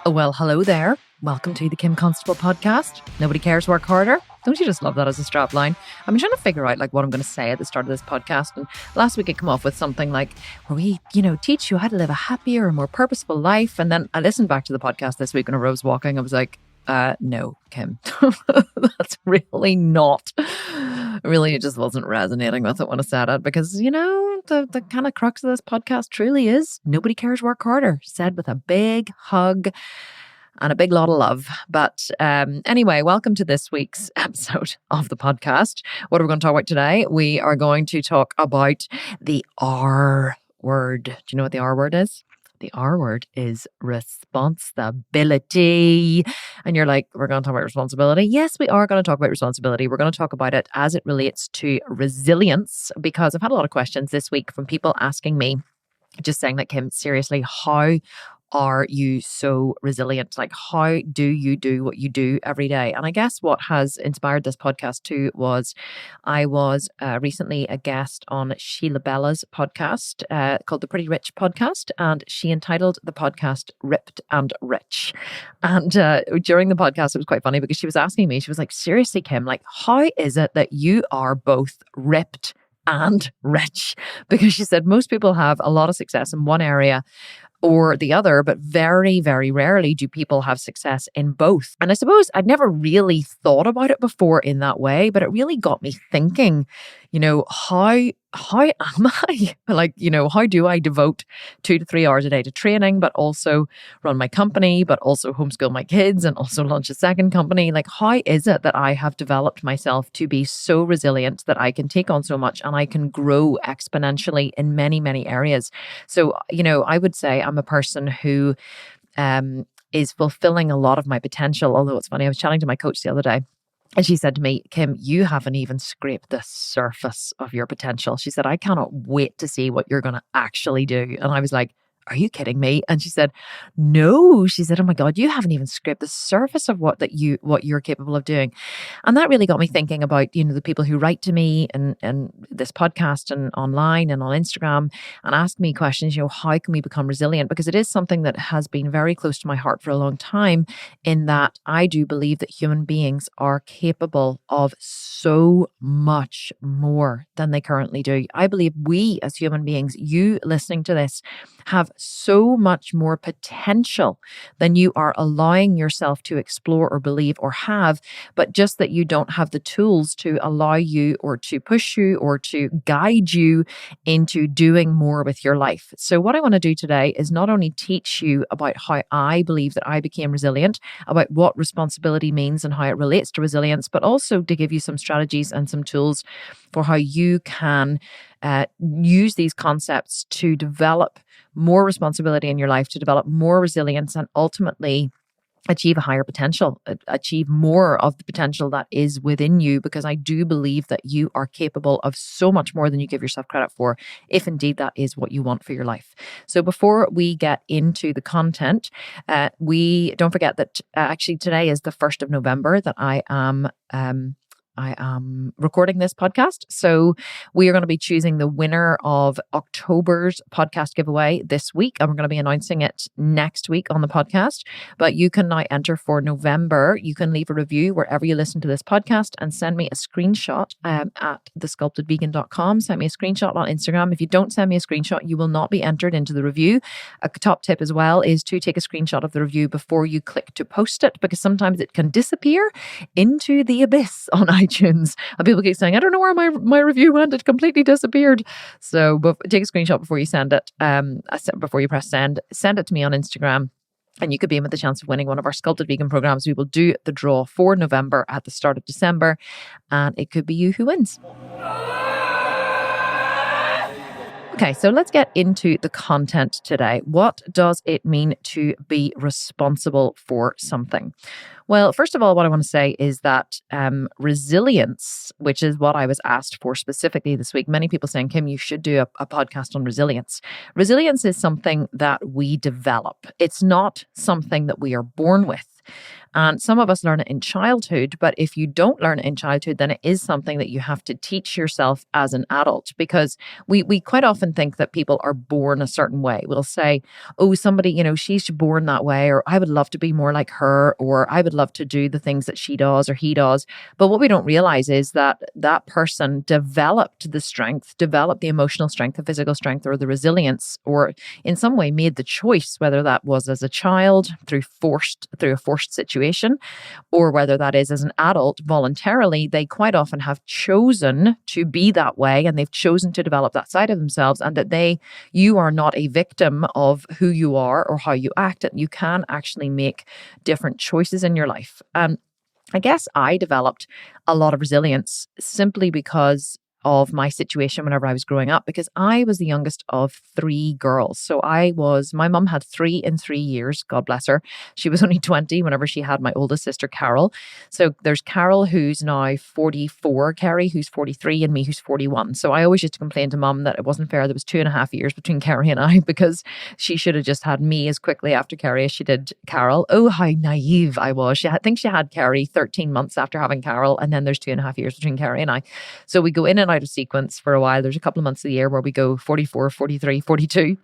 Oh, well, hello there. Welcome to the Kim Constable podcast. Nobody cares, work harder. Don't you just love that as a strap line? I'm trying to figure out what I'm going to say at the start of this podcast. And last week I come off with something like, where we, teach you how to live a happier and more purposeful life. And then I listened back to the podcast this week when I was walking. I was like, no, Kim, that's really not. Really, it just wasn't resonating with it when I said it because, the kind of crux of this podcast truly is nobody cares, work harder, said with a big hug and a big lot of love. But anyway, welcome to this week's episode of the podcast. What are we going to talk about today? We are going to talk about the R word. Do you know what the R word is? The R word is responsibility. And you're like, we're going to talk about responsibility. Yes, we are going to talk about responsibility. We're going to talk about it as it relates to resilience, because I've had a lot of questions this week from people asking me, just saying that, Kim, seriously, how are you so resilient? Like, how do you do what you do every day? And I guess what has inspired this podcast too was I was recently a guest on Sheila Bella's podcast called The Pretty Rich Podcast, and she entitled the podcast Ripped and Rich. And during the podcast, it was quite funny because she was asking me, she was like, seriously, Kim, like, how is it that you are both ripped and rich? Because she said most people have a lot of success in one area or the other, but very, very rarely do people have success in both. And I suppose I'd never really thought about it before in that way, but it really got me thinking, how am I? Like, how do I devote 2 to 3 hours a day to training, but also run my company, but also homeschool my kids and also launch a second company? Like, how is it that I have developed myself to be so resilient that I can take on so much and I can grow exponentially in many, many areas? So, I would say I'm a person who is fulfilling a lot of my potential. Although it's funny, I was chatting to my coach the other day, and she said to me, Kim, you haven't even scraped the surface of your potential. She said, I cannot wait to see what you're going to actually do. And I was like, are you kidding me? And she said, no. She said, oh my God, you haven't even scraped the surface of what you're capable of doing. And that really got me thinking about, the people who write to me and this podcast and online and on Instagram and ask me questions, how can we become resilient? Because it is something that has been very close to my heart for a long time, in that I do believe that human beings are capable of so much more than they currently do. I believe we as human beings, you listening to this, have so much more potential than you are allowing yourself to explore or believe or have, but just that you don't have the tools to allow you or to push you or to guide you into doing more with your life. So what I want to do today is not only teach you about how I believe that I became resilient, about what responsibility means and how it relates to resilience, but also to give you some strategies and some tools for how you can use these concepts to develop more responsibility in your life, to develop more resilience, and ultimately achieve a higher potential, achieve more of the potential that is within you, because I do believe that you are capable of so much more than you give yourself credit for, if indeed that is what you want for your life. So before we get into the content, we don't forget that actually today is the 1st of November that I am recording this podcast. So we are going to be choosing the winner of October's podcast giveaway this week, and we're going to be announcing it next week on the podcast. But you can now enter for November. You can leave a review wherever you listen to this podcast and send me a screenshot at thesculptedvegan.com. Send me a screenshot on Instagram. If you don't send me a screenshot, you will not be entered into the review. A top tip as well is to take a screenshot of the review before you click to post it, because sometimes it can disappear into the abyss on iTunes. And people keep saying, I don't know where my review went. It completely disappeared. So take a screenshot before you send it, before you press send. Send it to me on Instagram, and you could be in with the chance of winning one of our Sculpted Vegan programs. We will do the draw for November at the start of December, and it could be you who wins. Okay, so let's get into the content today. What does it mean to be responsible for something? Well, first of all, what I want to say is that resilience, which is what I was asked for specifically this week, many people saying, Kim, you should do a podcast on resilience. Resilience is something that we develop. It's not something that we are born with. And some of us learn it in childhood, but if you don't learn it in childhood, then it is something that you have to teach yourself as an adult, because we quite often think that people are born a certain way. We'll say, oh, somebody, she's born that way, or I would love to be more like her, or I would love to do the things that she does or he does. But what we don't realize is that that person developed the strength, developed the emotional strength, the physical strength, or the resilience, or in some way made the choice, whether that was as a child through a forced situation, or whether that is as an adult voluntarily. They quite often have chosen to be that way, and they've chosen to develop that side of themselves, and that you are not a victim of who you are or how you act, and you can actually make different choices in your life. I guess I developed a lot of resilience simply because of my situation whenever I was growing up, because I was the youngest of three girls. So my mum had three in 3 years, God bless her. She was only 20 whenever she had my oldest sister, Carol. So there's Carol, who's now 44, Carrie, who's 43, and me, who's 41. So I always used to complain to mum that it wasn't fair. There was 2.5 years between Carrie and I, because she should have just had me as quickly after Carrie as she did Carol. Oh, how naive I was. I think she had Carrie 13 months after having Carol, and then there's 2.5 years between Carrie and I. So we go in and out of sequence for a while. There's a couple of months of the year where we go 44, 43, 42.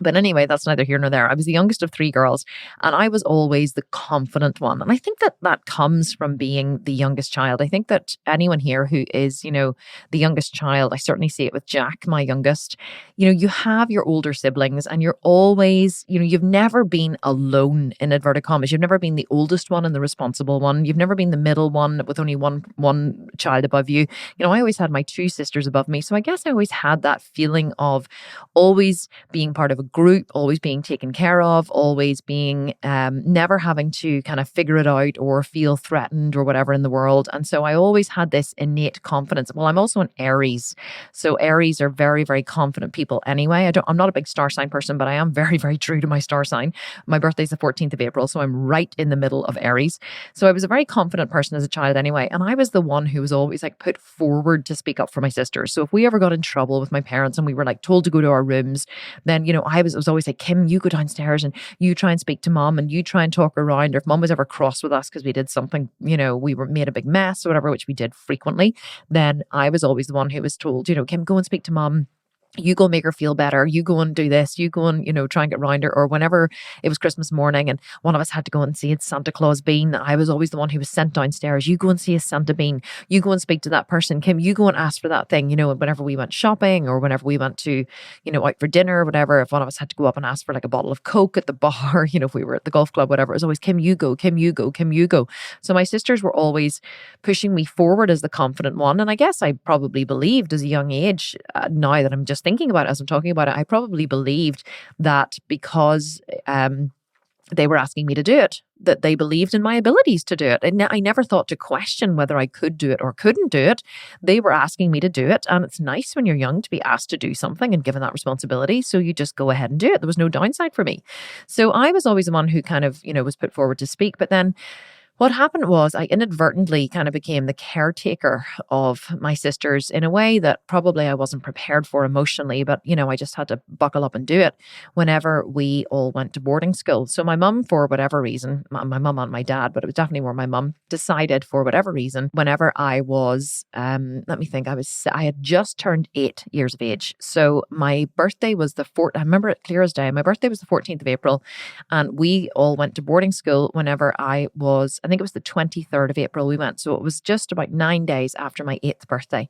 But anyway, that's neither here nor there. I was the youngest of three girls, and I was always the confident one. And I think that comes from being the youngest child. I think that anyone here who is, the youngest child, I certainly see it with Jack, my youngest, you have your older siblings, and you're always, you've never been alone, in inverted commas. You've never been the oldest one and the responsible one. You've never been the middle one with only one child above you. I always had my two sisters above me. So I guess I always had that feeling of always being part of a group, always being taken care of, always being never having to kind of figure it out or feel threatened or whatever in the world. And so I always had this innate confidence. Well, I'm also an Aries. So Aries are very, very confident people anyway. I'm not a big star sign person, but I am very, very true to my star sign. My birthday's the 14th of April, so I'm right in the middle of Aries. So I was a very confident person as a child anyway. And I was the one who was always put forward to speak up for my sisters. So if we ever got in trouble with my parents and we were told to go to our rooms, then, I was always like, Kim, you go downstairs and you try and speak to mom and you try and talk her around. Or if mom was ever cross with us because we did something, we were made a big mess or whatever, which we did frequently, then I was always the one who was told, Kim, go and speak to mom. You go make her feel better. You go and do this. You go and, try and get round her. Or whenever it was Christmas morning and one of us had to go and see his Santa Claus bean, I was always the one who was sent downstairs. You go and see his Santa bean. You go and speak to that person. Kim, you go and ask for that thing. Whenever we went shopping or whenever we went to, out for dinner or whatever, if one of us had to go up and ask for a bottle of Coke at the bar, if we were at the golf club, whatever, it was always, Kim, you go, Kim, you go, Kim, you go. So my sisters were always pushing me forward as the confident one. And I guess I probably believed as a young age, now that I'm just thinking about it, as I'm talking about it, I probably believed that because they were asking me to do it, that they believed in my abilities to do it. And I never thought to question whether I could do it or couldn't do it. They were asking me to do it. And it's nice when you're young to be asked to do something and given that responsibility. So you just go ahead and do it. There was no downside for me. So I was always the one who kind of, was put forward to speak. But then what happened was I inadvertently kind of became the caretaker of my sisters in a way that probably I wasn't prepared for emotionally, but, I just had to buckle up and do it whenever we all went to boarding school. So my mum, for whatever reason, my mum and my dad, but it was definitely more my mum, decided for whatever reason, whenever I was, let me think, I had just turned 8 years of age. So my birthday was I remember it clear as day. My birthday was the 14th of April and we all went to boarding school whenever I think it was the 23rd of April we went. So it was just about 9 days after my 8th birthday.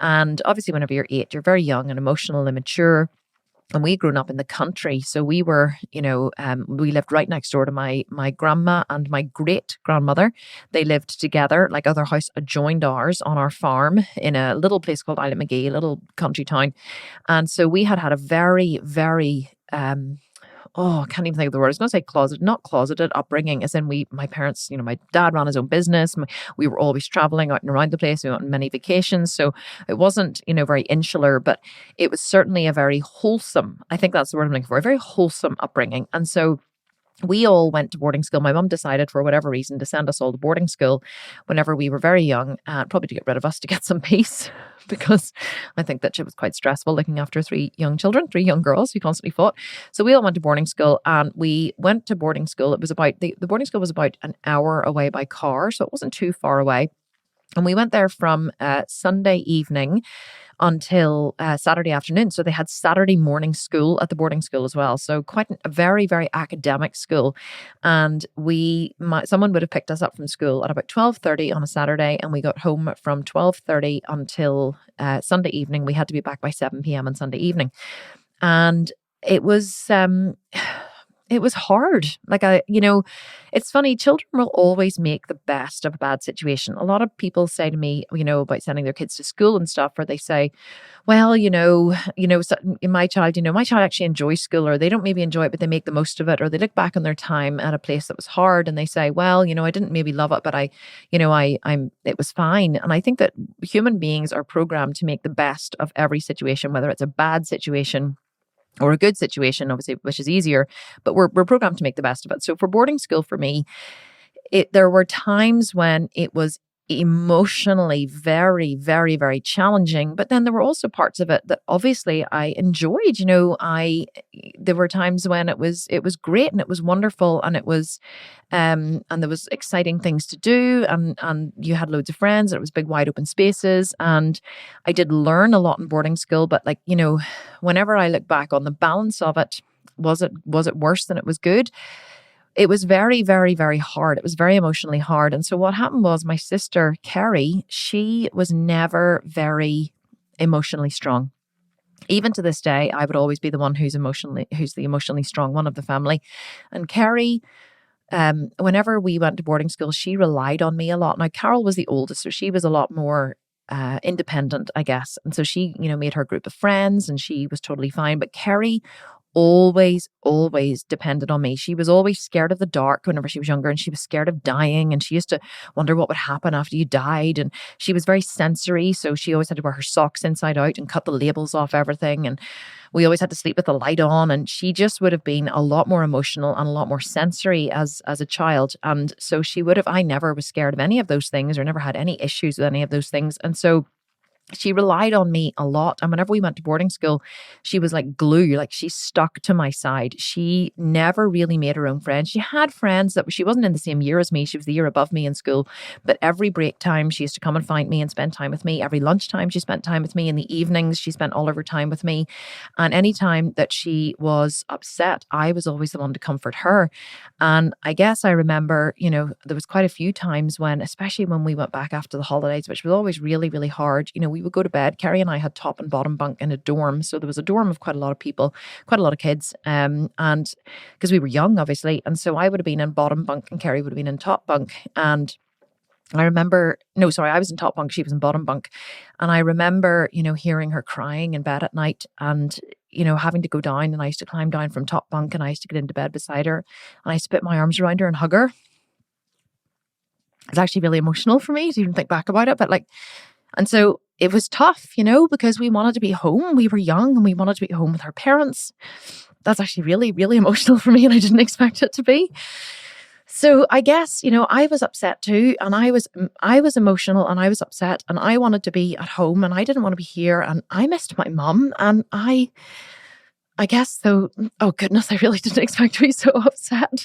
And obviously whenever you're 8, you're very young and emotional and immature. And we grown up in the country. So we were, we lived right next door to my grandma and my great grandmother. They lived together, their house adjoined ours on our farm in a little place called 𝐋𝐈𝐒𝐄𝐍, a little country town. And so we had a very, very, I can't even think of the word. I was going to say not closeted upbringing, as in my parents, my dad ran his own business. We were always traveling out and around the place. We went on many vacations. So it wasn't, very insular, but it was certainly a very wholesome, I think that's the word I'm looking for, a very wholesome upbringing. And so we all went to boarding school. My mum decided, for whatever reason, to send us all to boarding school whenever we were very young, probably to get rid of us, to get some peace, because I think that shit was quite stressful looking after three young children, three young girls who constantly fought. So we all went to boarding school, and we went to boarding school. It was about, the boarding school was about an hour away by car, so it wasn't too far away. And we went there from Sunday evening until Saturday afternoon. So they had Saturday morning school at the boarding school as well. So quite a very, very academic school. And someone would have picked us up from school at about 12:30 on a Saturday, and we got home from 12:30 until Sunday evening. We had to be back by 7 p.m. on Sunday evening. And it was it was hard. Like, it's funny, children will always make the best of a bad situation. A lot of people say to me, about sending their kids to school and stuff, where they say, well, so my child actually enjoys school, or they don't maybe enjoy it, but they make the most of it, or they look back on their time at a place that was hard and they say, well, I didn't maybe love it, but it was fine. And I think that human beings are programmed to make the best of every situation, whether it's a bad situation or a good situation, obviously, which is easier, but we're programmed to make the best of it. So for boarding school, for me, there were times when it was emotionally very, very, very challenging, but then there were also parts of it that obviously I enjoyed. There were times when it was great and it was wonderful, and it was and there was exciting things to do, and you had loads of friends, and it was big wide open spaces, and I did learn a lot in boarding school. But whenever I look back on the balance of it, was it worse than it was good? It was very, very, very hard. It was very emotionally hard. And so what happened was, my sister, Kerry, she was never very emotionally strong. Even to this day, I would always be the one who's the emotionally strong one of the family. And Kerry, whenever we went to boarding school, she relied on me a lot. Now, Carol was the oldest, so she was a lot more independent, I guess. And so she, made her group of friends, and she was totally fine. But Kerry always depended on me. She was always scared of the dark whenever she was younger, and she was scared of dying, and she used to wonder what would happen after you died. And she was very sensory, so she always had to wear her socks inside out and cut the labels off everything, and we always had to sleep with the light on. And she just would have been a lot more emotional and a lot more sensory as a child. And so I never was scared of any of those things, or never had any issues with any of those things. And so she relied on me a lot. And whenever we went to boarding school, she was like glue. Like, she stuck to my side. She never really made her own friends. She had friends that she wasn't in the same year as me. She was the year above me in school. But every break time, she used to come and find me and spend time with me. Every lunchtime, she spent time with me. In the evenings, she spent all of her time with me. And any time that she was upset, I was always the one to comfort her. And I guess I remember, there was quite a few times when, especially when we went back after the holidays, which was always really, really hard, we would go to bed. Carrie and I had top and bottom bunk in a dorm. So there was a dorm of quite a lot of people, quite a lot of kids. And because we were young, obviously. And so I would have been in bottom bunk and Carrie would have been in top bunk. And I remember, I was in top bunk, she was in bottom bunk. And I remember, hearing her crying in bed at night, and, having to go down. And I used to climb down from top bunk, and I used to get into bed beside her, and I used to put my arms around her and hug her. It's actually really emotional for me to even think back about it. But and so it was tough, because we wanted to be home. We were young and we wanted to be home with our parents. That's actually really, really emotional for me, and I didn't expect it to be. So I guess, I was upset too, and I was emotional, and I was upset, and I wanted to be at home, and I didn't want to be here, and I missed my mum, and I guess so. Oh goodness, I really didn't expect to be so upset.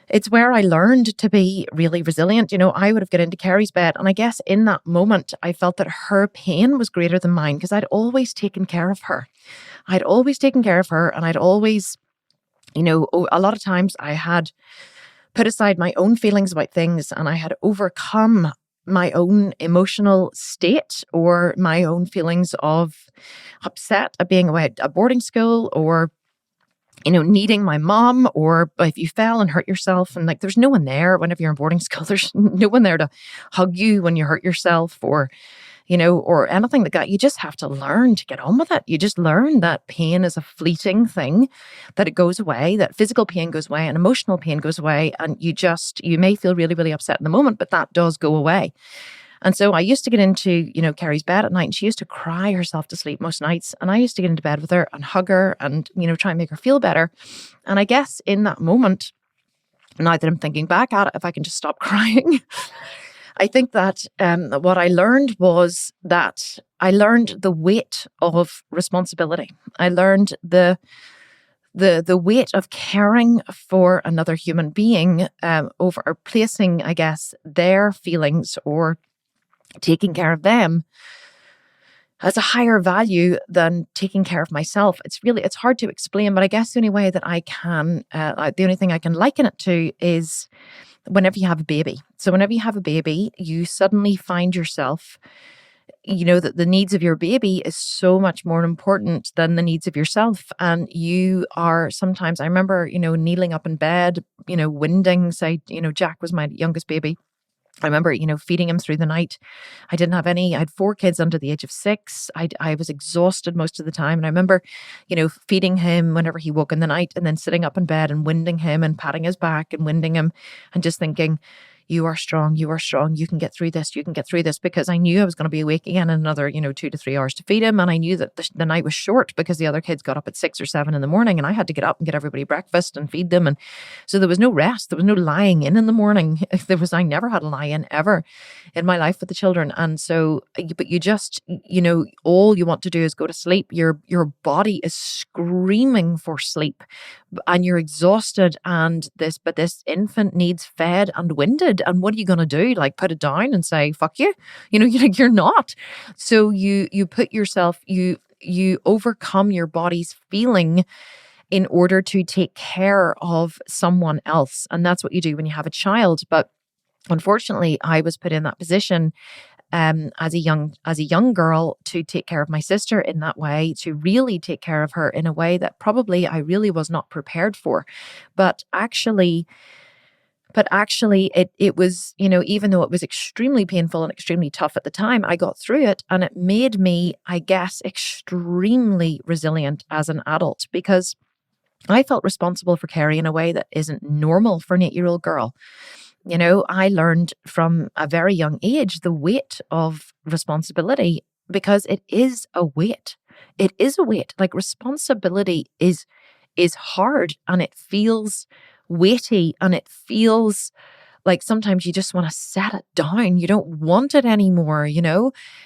It's where I learned to be really resilient. I would have got into Kerry's bed, and I guess in that moment, I felt that her pain was greater than mine, because I'd always taken care of her. And I'd always, a lot of times I had put aside my own feelings about things, and I had overcome my own emotional state, or my own feelings of upset at being away at boarding school, or needing my mom, or if you fell and hurt yourself, and there's no one there whenever you're in boarding school. There's no one there to hug you when you hurt yourself, or anything like that. You just have to learn to get on with it. You just learn that pain is a fleeting thing, that it goes away, that physical pain goes away and emotional pain goes away. And you may feel really, really upset in the moment, but that does go away. And so I used to get into, Carrie's bed at night, and she used to cry herself to sleep most nights. And I used to get into bed with her and hug her and, try and make her feel better. And I guess in that moment, now that I'm thinking back at it, if I can just stop crying, I think that what I learned was that I learned the weight of responsibility. I learned the weight of caring for another human being over, or placing, I guess, their feelings or taking care of them as a higher value than taking care of myself. It's hard to explain, but I guess the only way that the only thing I can liken it to is whenever you have a baby. So whenever you have a baby, you suddenly find yourself, that the needs of your baby is so much more important than the needs of yourself. And you are sometimes, I remember, kneeling up in bed, winding, say, Jack was my youngest baby. I remember, feeding him through the night. I had 4 kids under the age of 6. I was exhausted most of the time. And I remember, feeding him whenever he woke in the night, and then sitting up in bed and winding him and patting his back and winding him and just thinking, you are strong, you can get through this, because I knew I was going to be awake again in another, 2 to 3 hours to feed him. And I knew that the night was short because the other kids got up at 6 or 7 in the morning, and I had to get up and get everybody breakfast and feed them. And so there was no rest. There was no lying in the morning. I never had a lie in ever in my life with the children. And so, but you just, all you want to do is go to sleep. Your body is screaming for sleep and you're exhausted, and this infant needs fed and winded. And what are you going to do? Like, put it down and say, fuck you? You're not. So you put yourself, you overcome your body's feeling in order to take care of someone else. And that's what you do when you have a child. But unfortunately, I was put in that position as a young girl to take care of my sister in that way, to really take care of her in a way that probably I really was not prepared for. But actually it was, even though it was extremely painful and extremely tough at the time, I got through it, and it made me, I guess, extremely resilient as an adult, because I felt responsible for Carrie in a way that isn't normal for an 8-year-old girl. I learned from a very young age the weight of responsibility, because it is a weight. It is a weight. Like, responsibility is hard, and it feels weighty, and it feels like sometimes you just want to set it down. You don't want it anymore.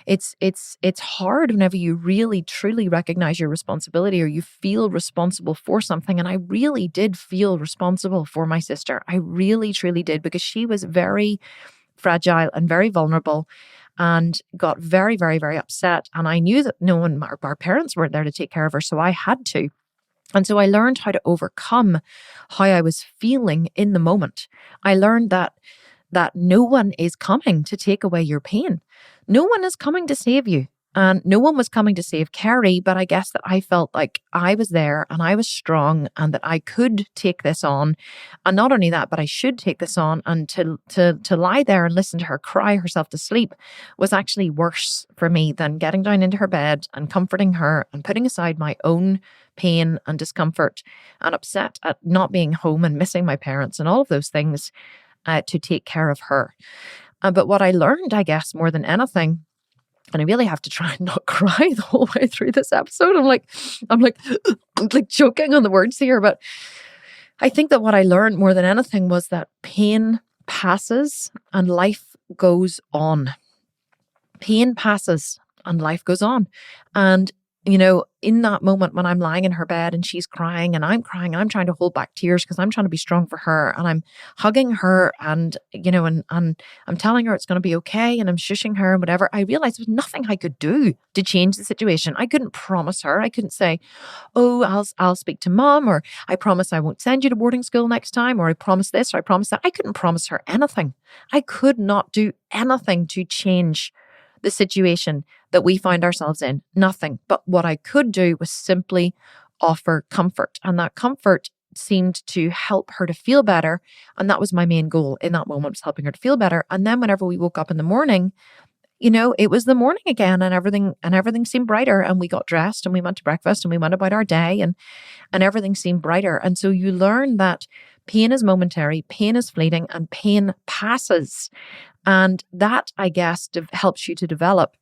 It's hard whenever you really truly recognize your responsibility, or you feel responsible for something. And I really did feel responsible for my sister. I really truly did, because she was very fragile and very vulnerable, and got very, very, very upset. And I knew that our parents weren't there to take care of her, so I had to. And so I learned how to overcome how I was feeling in the moment. I learned that no one is coming to take away your pain. No one is coming to save you. And no one was coming to save Carrie, but I guess that I felt like I was there and I was strong, and that I could take this on. And not only that, but I should take this on. And to lie there and listen to her cry herself to sleep was actually worse for me than getting down into her bed and comforting her and putting aside my own pain and discomfort and upset at not being home and missing my parents and all of those things to take care of her. But what I learned, I guess, more than anything, and I really have to try and not cry the whole way through this episode. I'm like choking on the words here. But I think that what I learned more than anything was that pain passes and life goes on. Pain passes and life goes on. And in that moment when I'm lying in her bed and she's crying and I'm crying, I'm trying to hold back tears because I'm trying to be strong for her, and I'm hugging her and I'm telling her it's going to be okay, and I'm shushing her and whatever. I realized there was nothing I could do to change the situation. I couldn't promise her. I couldn't say, oh, I'll speak to mom, or I promise I won't send you to boarding school next time, or I promise this, or I promise that. I couldn't promise her anything. I could not do anything to change the situation that we find ourselves in. Nothing. But what I could do was simply offer comfort. And that comfort seemed to help her to feel better. And that was my main goal in that moment, was helping her to feel better. And then whenever we woke up in the morning, it was the morning again, and everything seemed brighter, and we got dressed and we went to breakfast and we went about our day, and everything seemed brighter. And so you learn that Pain is momentary, pain is fleeting, and pain passes. And that, I guess, helps you to develop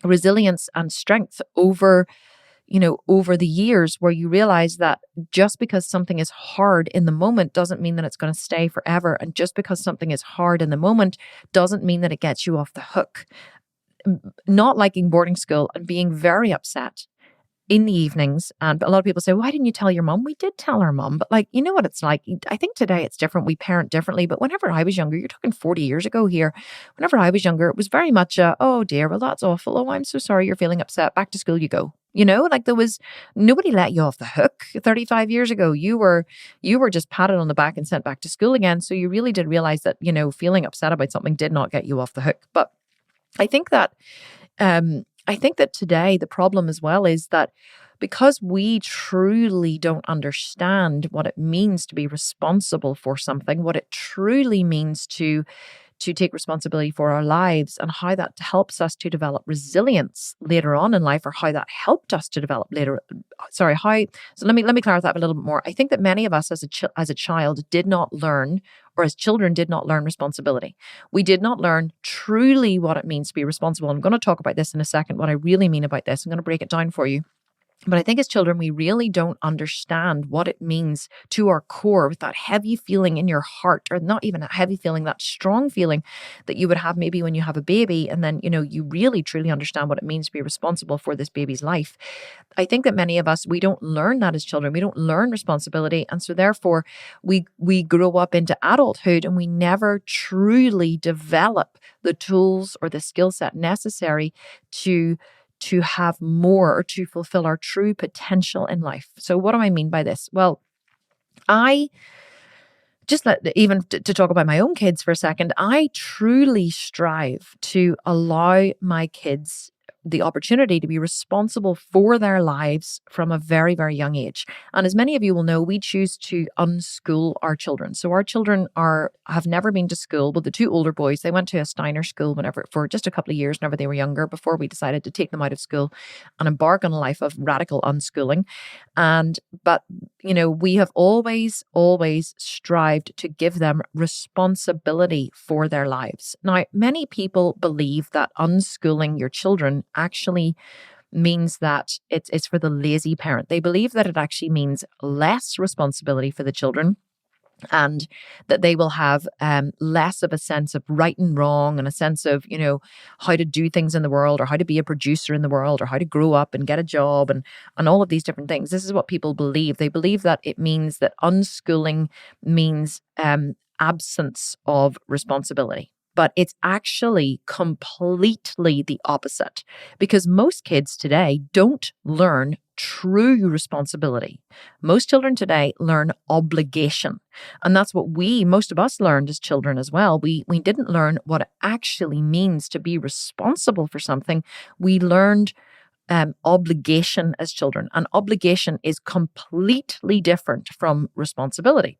resilience and strength over the years, where you realize that just because something is hard in the moment doesn't mean that it's going to stay forever. And just because something is hard in the moment doesn't mean that it gets you off the hook. Not liking boarding school and being very upset in the evenings. And a lot of people say, why didn't you tell your mom? We did tell our mom, but you know what it's like. I think today it's different. We parent differently. But whenever I was younger, you're talking 40 years ago here. Whenever I was younger, it was very much oh dear, well, that's awful. Oh, I'm so sorry you're feeling upset. Back to school you go. There was nobody let you off the hook 35 years ago. You were just patted on the back and sent back to school again. So you really did realize that, feeling upset about something did not get you off the hook. But I think that today the problem as well is that because we truly don't understand what it means to be responsible for something, what it truly means to take responsibility for our lives, and how that helps us to develop resilience later on in life, or how that helped us to develop later. So let me clarify that a little bit more. I think that many of us as a child did not learn, or as children did not learn responsibility. We did not learn truly what it means to be responsible. I'm going to talk about this in a second, what I really mean about this. I'm going to break it down for you. But I think as children, we really don't understand what it means to our core, with that heavy feeling in your heart, or not even a heavy feeling, that strong feeling that you would have maybe when you have a baby. And then, you really truly understand what it means to be responsible for this baby's life. I think that many of us, we don't learn that as children. We don't learn responsibility. And so therefore, we grow up into adulthood and we never truly develop the tools or the skill set necessary to have more, or to fulfill our true potential in life. So what do I mean by this? Well, I just even to talk about my own kids for a second, I truly strive to allow my kids the opportunity to be responsible for their lives from a very, very young age. And as many of you will know, we choose to unschool our children. So our children have never been to school. Well, the two older boys, they went to a Steiner school for just a couple of years whenever they were younger, before we decided to take them out of school and embark on a life of radical unschooling. But we have always strived to give them responsibility for their lives. Now, many people believe that unschooling your children actually means that it's for the lazy parent. They believe that it actually means less responsibility for the children, and that they will have less of a sense of right and wrong, and a sense of, how to do things in the world, or how to be a producer in the world, or how to grow up and get a job, and all of these different things. This is what people believe. They believe that it means that unschooling means absence of responsibility. But it's actually completely the opposite, because most kids today don't learn true responsibility. Most children today learn obligation. And that's what most of us learned as children as well. We didn't learn what it actually means to be responsible for something. We learned obligation as children. And obligation is completely different from responsibility.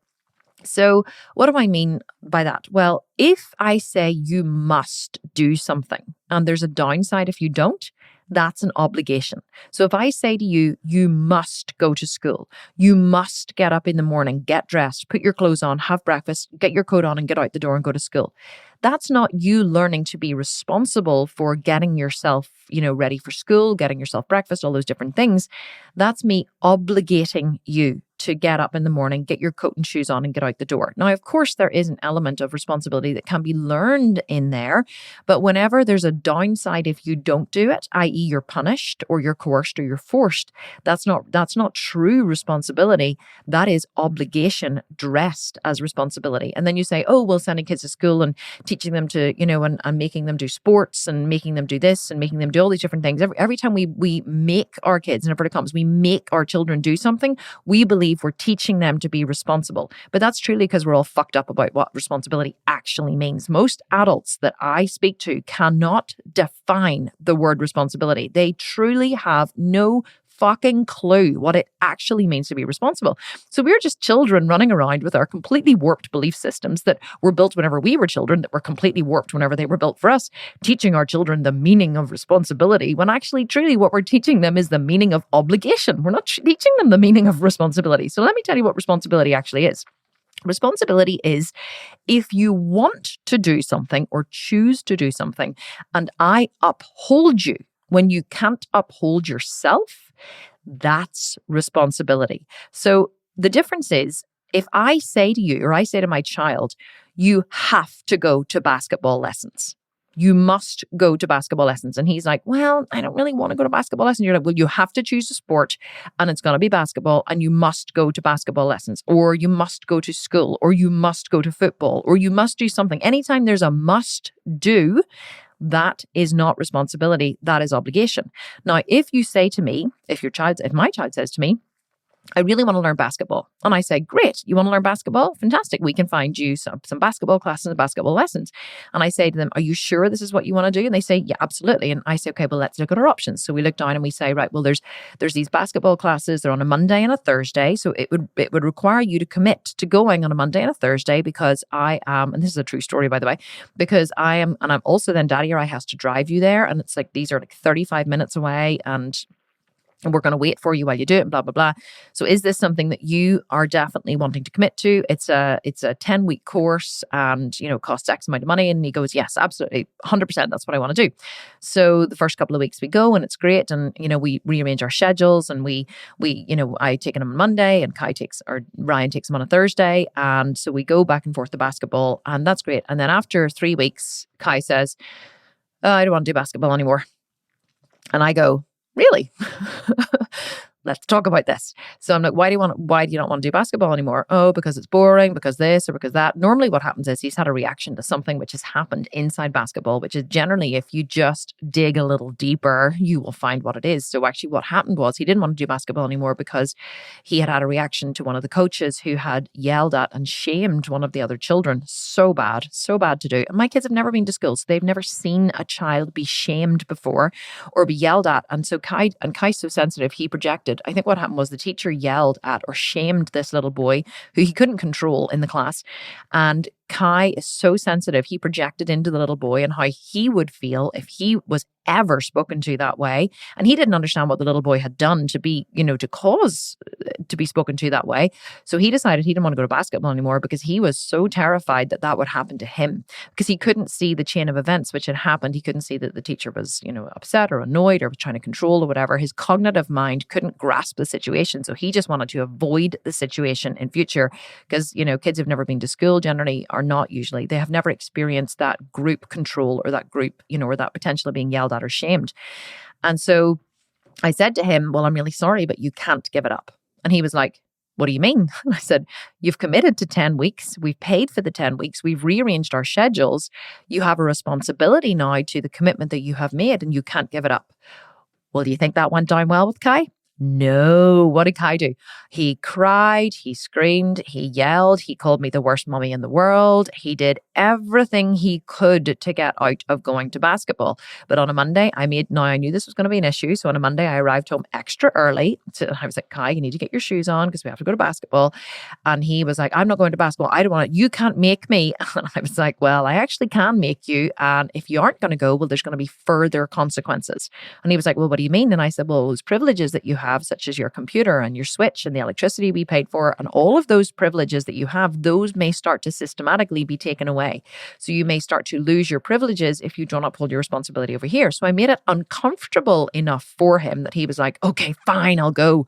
So what do I mean by that? Well, if I say you must do something and there's a downside if you don't, that's an obligation. So if I say to you, you must go to school, you must get up in the morning, get dressed, put your clothes on, have breakfast, get your coat on and get out the door and go to school. That's not you learning to be responsible for getting yourself, ready for school, getting yourself breakfast, all those different things. That's me obligating you to get up in the morning, get your coat and shoes on and get out the door. Now, of course, there is an element of responsibility that can be learned in there, but whenever there's a downside if you don't do it, i.e. you're punished or you're coerced or you're forced, that's not true responsibility. That is obligation dressed as responsibility. And then you say, oh, well, sending kids to school and teaching them to, and making them do sports and making them do this and making them do all these different things. Every time we make our kids, in inverted commas, we make our children do something, we believe we're teaching them to be responsible. But that's truly because we're all fucked up about what responsibility actually means. Most adults that I speak to cannot define the word responsibility. They truly have no fucking clue what it actually means to be responsible. So we're just children running around with our completely warped belief systems that were built whenever we were children, that were completely warped whenever they were built for us, teaching our children the meaning of responsibility, when actually truly what we're teaching them is the meaning of obligation. We're not teaching them the meaning of responsibility. So let me tell you what responsibility actually is. Responsibility is if you want to do something or choose to do something, and I uphold you when you can't uphold yourself, that's responsibility. So the difference is, if I say to you, or I say to my child, you have to go to basketball lessons. You must go to basketball lessons. And he's like, well, I don't really want to go to basketball lessons. You're like, well, you have to choose a sport and it's going to be basketball and you must go to basketball lessons, or you must go to school, or you must go to football, or you must do something. Anytime there's a must do, that is not responsibility. That is obligation. Now, if you say to me, if my child says to me, I really want to learn basketball. And I say, great, you want to learn basketball? Fantastic. We can find you some basketball classes and basketball lessons. And I say to them, are you sure this is what you want to do? And they say, yeah, absolutely. And I say, okay, well, let's look at our options. So we look down and we say, right, well, there's these basketball classes. They're on a Monday and a Thursday. So it would require you to commit to going on a Monday and a Thursday because I am, and this is a true story, by the way, because I am, and I'm also then daddy, or I has to drive you there. And it's like, these are like 35 minutes away and we're going to wait for you while you do it, and blah, blah, blah. So is this something that you are definitely wanting to commit to? It's a 10-week course and, costs X amount of money. And he goes, yes, absolutely. 100%. That's what I want to do. So the first couple of weeks we go and it's great. And, we rearrange our schedules and we I take him on Monday and Ryan takes him on a Thursday. And so we go back and forth to basketball and that's great. And then after 3 weeks, Kai says, oh, I don't want to do basketball anymore. And I go, really? Let's talk about this. So I'm like, why do you not want to do basketball anymore? Oh, because it's boring, because this or because that. Normally what happens is he's had a reaction to something which has happened inside basketball, which is generally, if you just dig a little deeper, you will find what it is. So actually what happened was he didn't want to do basketball anymore because he had a reaction to one of the coaches who had yelled at and shamed one of the other children. So bad to do. And my kids have never been to school, so they've never seen a child be shamed before or be yelled at. And so Kai's so sensitive, he projected. I think what happened was the teacher yelled at or shamed this little boy who he couldn't control in the class. And Kai is so sensitive, he projected into the little boy and how he would feel if he was ever spoken to that way. And he didn't understand what the little boy had done to be, to cause to be spoken to that way. So he decided he didn't want to go to basketball anymore because he was so terrified that would happen to him, because he couldn't see the chain of events which had happened. He couldn't see that the teacher was, upset or annoyed or was trying to control or whatever. His cognitive mind couldn't grasp the situation. So he just wanted to avoid the situation in future because, kids who've never been to school generally are not usually, they have never experienced that group control or that group, or that potential of being yelled at or shamed. And so I said to him, well, I'm really sorry, but you can't give it up. And he was like, what do you mean? I said, you've committed to 10 weeks. We've paid for the 10 weeks. We've rearranged our schedules. You have a responsibility now to the commitment that you have made and you can't give it up. Well, do you think that went down well with Kai? No. What did Kai do? He cried, he screamed, he yelled, he called me the worst mummy in the world. He did everything he could to get out of going to basketball. But on a Monday, I knew this was going to be an issue. So on a Monday, I arrived home extra early. So I was like, Kai, you need to get your shoes on because we have to go to basketball. And he was like, I'm not going to basketball. I don't want it. You can't make me. And I was like, well, I actually can make you. And if you aren't going to go, well, there's going to be further consequences. And he was like, well, what do you mean? And I said, well, those privileges that you have, such as your computer and your switch and the electricity we paid for, and all of those privileges that you have, those may start to systematically be taken away. So you may start to lose your privileges if you do not uphold your responsibility over here. So I made it uncomfortable enough for him that he was like, okay, fine, I'll go.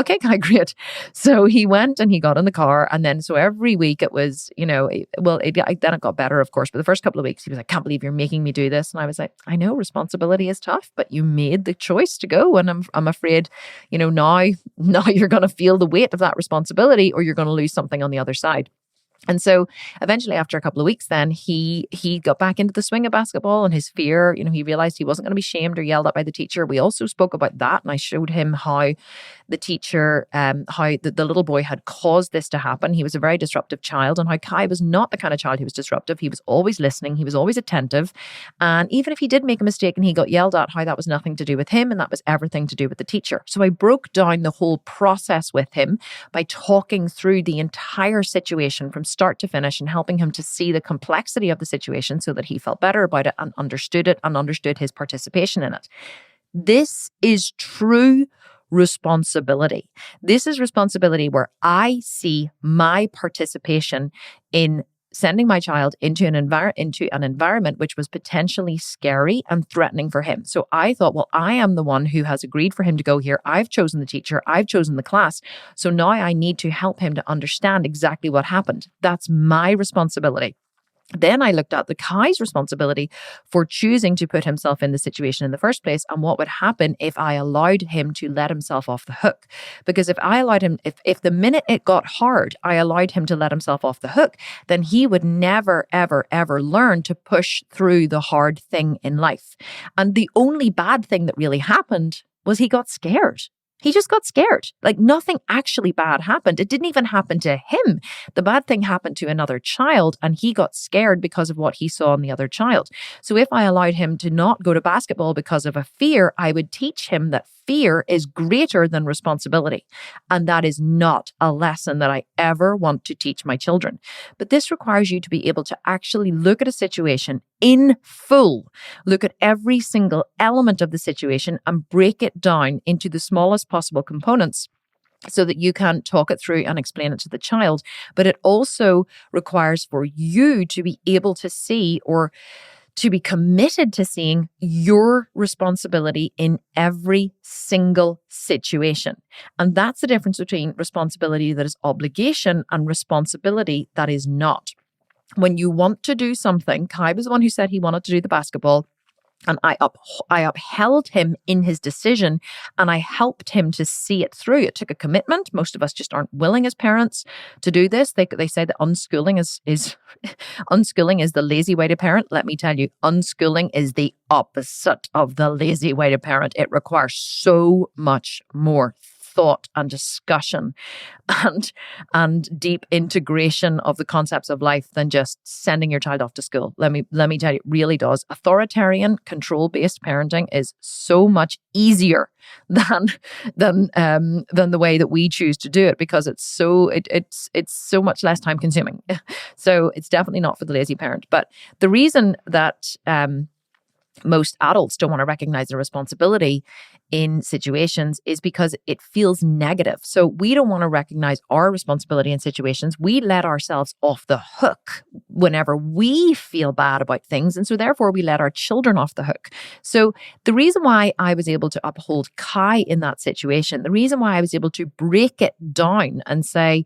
Okay, great. So he went and he got in the car. And then so every week it was, then it got better, of course. But the first couple of weeks he was like, can't believe you're making me do this. And I was like, I know responsibility is tough, but you made the choice to go. And I'm afraid, now you're going to feel the weight of that responsibility or you're going to lose something on the other side. And so eventually after a couple of weeks, then he got back into the swing of basketball, and his fear, he realized he wasn't going to be shamed or yelled at by the teacher. We also spoke about that. And I showed him how the teacher, how the little boy had caused this to happen. He was a very disruptive child, and how Kai was not the kind of child who was disruptive. He was always listening. He was always attentive. And even if he did make a mistake and he got yelled at, how that was nothing to do with him. And that was everything to do with the teacher. So I broke down the whole process with him by talking through the entire situation from start to finish and helping him to see the complexity of the situation so that he felt better about it and understood his participation in it. This is true responsibility. This is responsibility where I see my participation in sending my child into an environment which was potentially scary and threatening for him. So I thought, well, I am the one who has agreed for him to go here. I've chosen the teacher. I've chosen the class. So now I need to help him to understand exactly what happened. That's my responsibility. Then I looked at the 𝐻𝐈𝐒's responsibility for choosing to put himself in the situation in the first place and what would happen if I allowed him to let himself off the hook. Because if I allowed him, if the minute it got hard, I allowed him to let himself off the hook, then he would never, ever, ever learn to push through the hard thing in life. And the only bad thing that really happened was he got scared. He just got scared. Like nothing actually bad happened. It didn't even happen to him. The bad thing happened to another child and he got scared because of what he saw in the other child. So if I allowed him to not go to basketball because of a fear, I would teach him that fear is greater than responsibility. And that is not a lesson that I ever want to teach my children. But this requires you to be able to actually look at a situation in full, look at every single element of the situation and break it down into the smallest possible components so that you can talk it through and explain it to the child. But it also requires for you to be able to see or to be committed to seeing your responsibility in every single situation. And that's the difference between responsibility that is obligation and responsibility that is not. When you want to do something, 𝐻𝐈𝐒 was the one who said he wanted to do the basketball. And I upheld him in his decision and I helped him to see it through. It took a commitment. Most of us just aren't willing as parents to do this. They say that unschooling is unschooling is the lazy way to parent. Let me tell you, unschooling is the opposite of the lazy way to parent. It requires so much more thought and discussion and deep integration of the concepts of life than just sending your child off to school. Let me tell you, it really does. Authoritarian, control-based parenting is so much easier than the way that we choose to do it because it's so much less time consuming. So it's definitely not for the lazy parent. But the reason that most adults don't want to recognize their responsibility in situations is because it feels negative. So we don't want to recognize our responsibility in situations. We let ourselves off the hook whenever we feel bad about things. And so therefore we let our children off the hook. So the reason why I was able to uphold 𝐻𝐈𝐒 in that situation, the reason why I was able to break it down and say,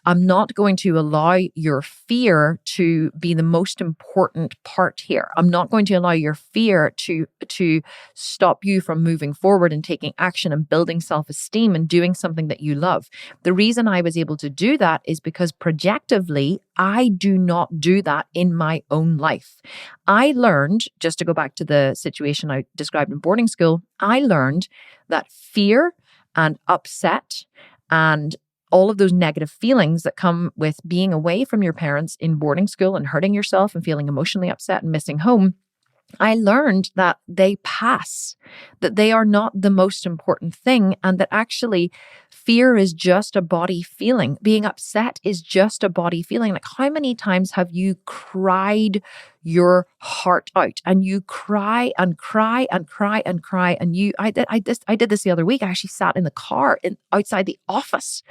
I'm not going to allow your fear to be the most important part here. I'm not going to allow your fear to stop you from moving forward and taking action and building self-esteem and doing something that you love. The reason I was able to do that is because projectively, I do not do that in my own life. I learned, just to go back to the situation I described in boarding school, I learned that fear and upset and all of those negative feelings that come with being away from your parents in boarding school and hurting yourself and feeling emotionally upset and missing home, I learned that they pass, that they are not the most important thing, and that actually fear is just a body feeling. Being upset is just a body feeling. Like, how many times have you cried your heart out and you cry and cry and cry and cry? And I did this the other week. I actually sat in the car outside the office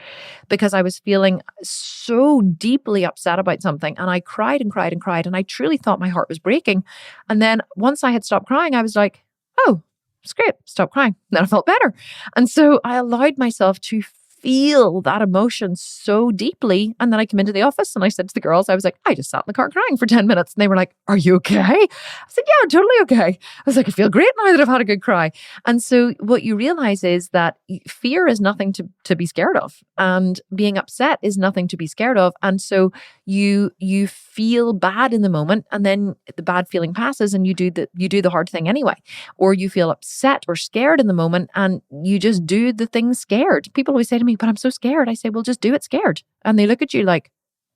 because I was feeling so deeply upset about something. And I cried and cried and cried. And I truly thought my heart was breaking. And then once I had stopped crying, I was like, oh, it's great. Stop crying. And then I felt better. And so I allowed myself to feel that emotion so deeply. And then I came into the office and I said to the girls, I was like, I just sat in the car crying for 10 minutes. And they were like, are you okay? I said, yeah, I'm totally okay. I was like, I feel great now that I've had a good cry. And so what you realize is that fear is nothing to be scared of. And being upset is nothing to be scared of. And so you feel bad in the moment and then the bad feeling passes and you do the hard thing anyway. Or you feel upset or scared in the moment and you just do the thing scared. People always say to me, but I'm so scared. I say, well, just do it scared. And they look at you like,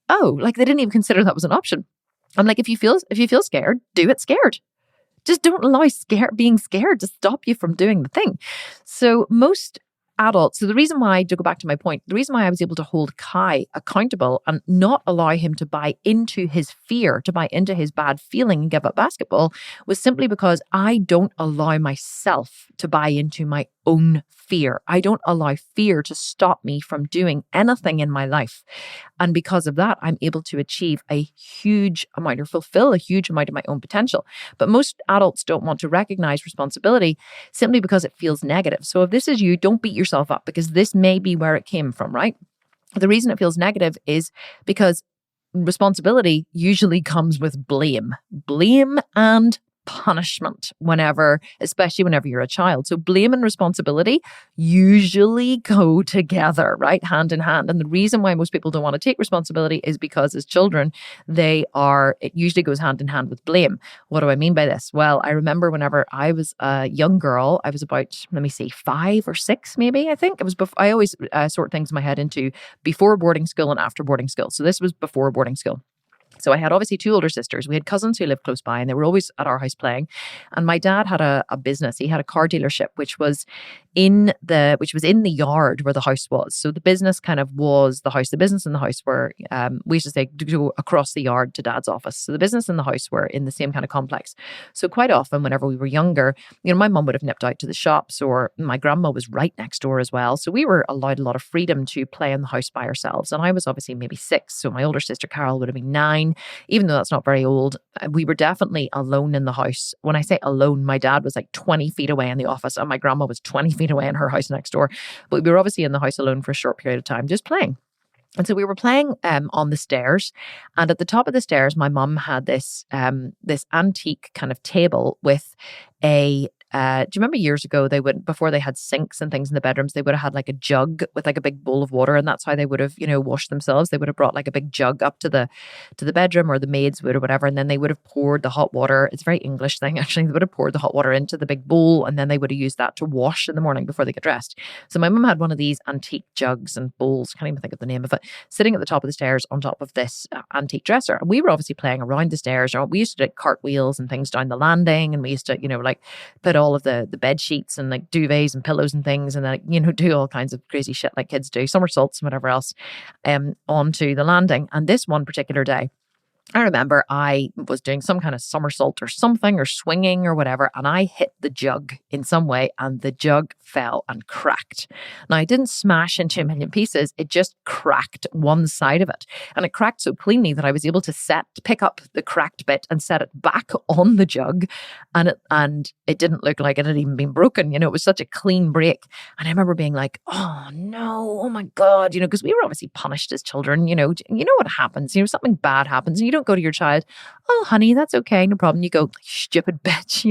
oh, like they didn't even consider that was an option. I'm like, if you feel scared, do it scared. Just don't allow being scared to stop you from doing the thing. So most adults, so the reason why, to go back to my point, the reason why I was able to hold Kai accountable and not allow him to buy into his fear, to buy into his bad feeling and give up basketball, was simply because I don't allow myself to buy into my own fear. I don't allow fear to stop me from doing anything in my life. And because of that, I'm able to achieve a huge amount or fulfill a huge amount of my own potential. But most adults don't want to recognize responsibility simply because it feels negative. So if this is you, don't beat yourself up, because this may be where it came from, right? The reason it feels negative is because responsibility usually comes with blame and punishment especially whenever you're a child. So blame and responsibility usually go together, right? Hand in hand. And the reason why most people don't want to take responsibility is because as children, it usually goes hand in hand with blame. What do I mean by this? Well, I remember whenever I was a young girl, I was about, 5 or 6, maybe, I think. It was before. I always sort things in my head into before boarding school and after boarding school. So this was before boarding school. So I had obviously 2 older sisters. We had cousins who lived close by and they were always at our house playing. And my dad had a business. He had a car dealership, which was in the yard where the house was. So the business kind of was the house. The business and the house were, we used to say, to go across the yard to Dad's office. So the business and the house were in the same kind of complex. So quite often whenever we were younger, my mum would have nipped out to the shops, or my grandma was right next door as well. So we were allowed a lot of freedom to play in the house by ourselves. And I was obviously maybe 6. So my older sister Carol would have been 9. Even though that's not very old, we were definitely alone in the house. When I say alone, my dad was like 20 feet away in the office and my grandma was 20 feet away in her house next door. But we were obviously in the house alone for a short period of time, just playing. And so we were playing on the stairs, and at the top of the stairs, my mum had this antique kind of table with a do you remember years ago before they had sinks and things in the bedrooms, they would have had like a jug with like a big bowl of water, and that's how they would have, washed themselves. They would have brought like a big jug up to the bedroom, or the maids would, or whatever, and then they would have poured the hot water. It's a very English thing, actually. They would have poured the hot water into the big bowl, and then they would have used that to wash in the morning before they get dressed. So my mum had one of these antique jugs and bowls, can't even think of the name of it, sitting at the top of the stairs on top of this antique dresser. And we were obviously playing around the stairs. We used to do cartwheels and things down the landing, and we used to, like put all of the bed sheets and like duvets and pillows and things, and then do all kinds of crazy shit like kids do, somersaults and whatever else, onto the landing. And this one particular day, I remember I was doing some kind of somersault or something, or swinging or whatever, and I hit the jug in some way, and the jug fell and cracked. Now, it didn't smash into a million pieces. It just cracked one side of it. And it cracked so cleanly that I was able to pick up the cracked bit and set it back on the jug. And it didn't look like it had even been broken. It was such a clean break. And I remember being like, oh no, oh my God, because we were obviously punished as children. You know what happens, something bad happens, and you don't go to your child, oh honey, that's okay, no problem. You go, stupid bitch,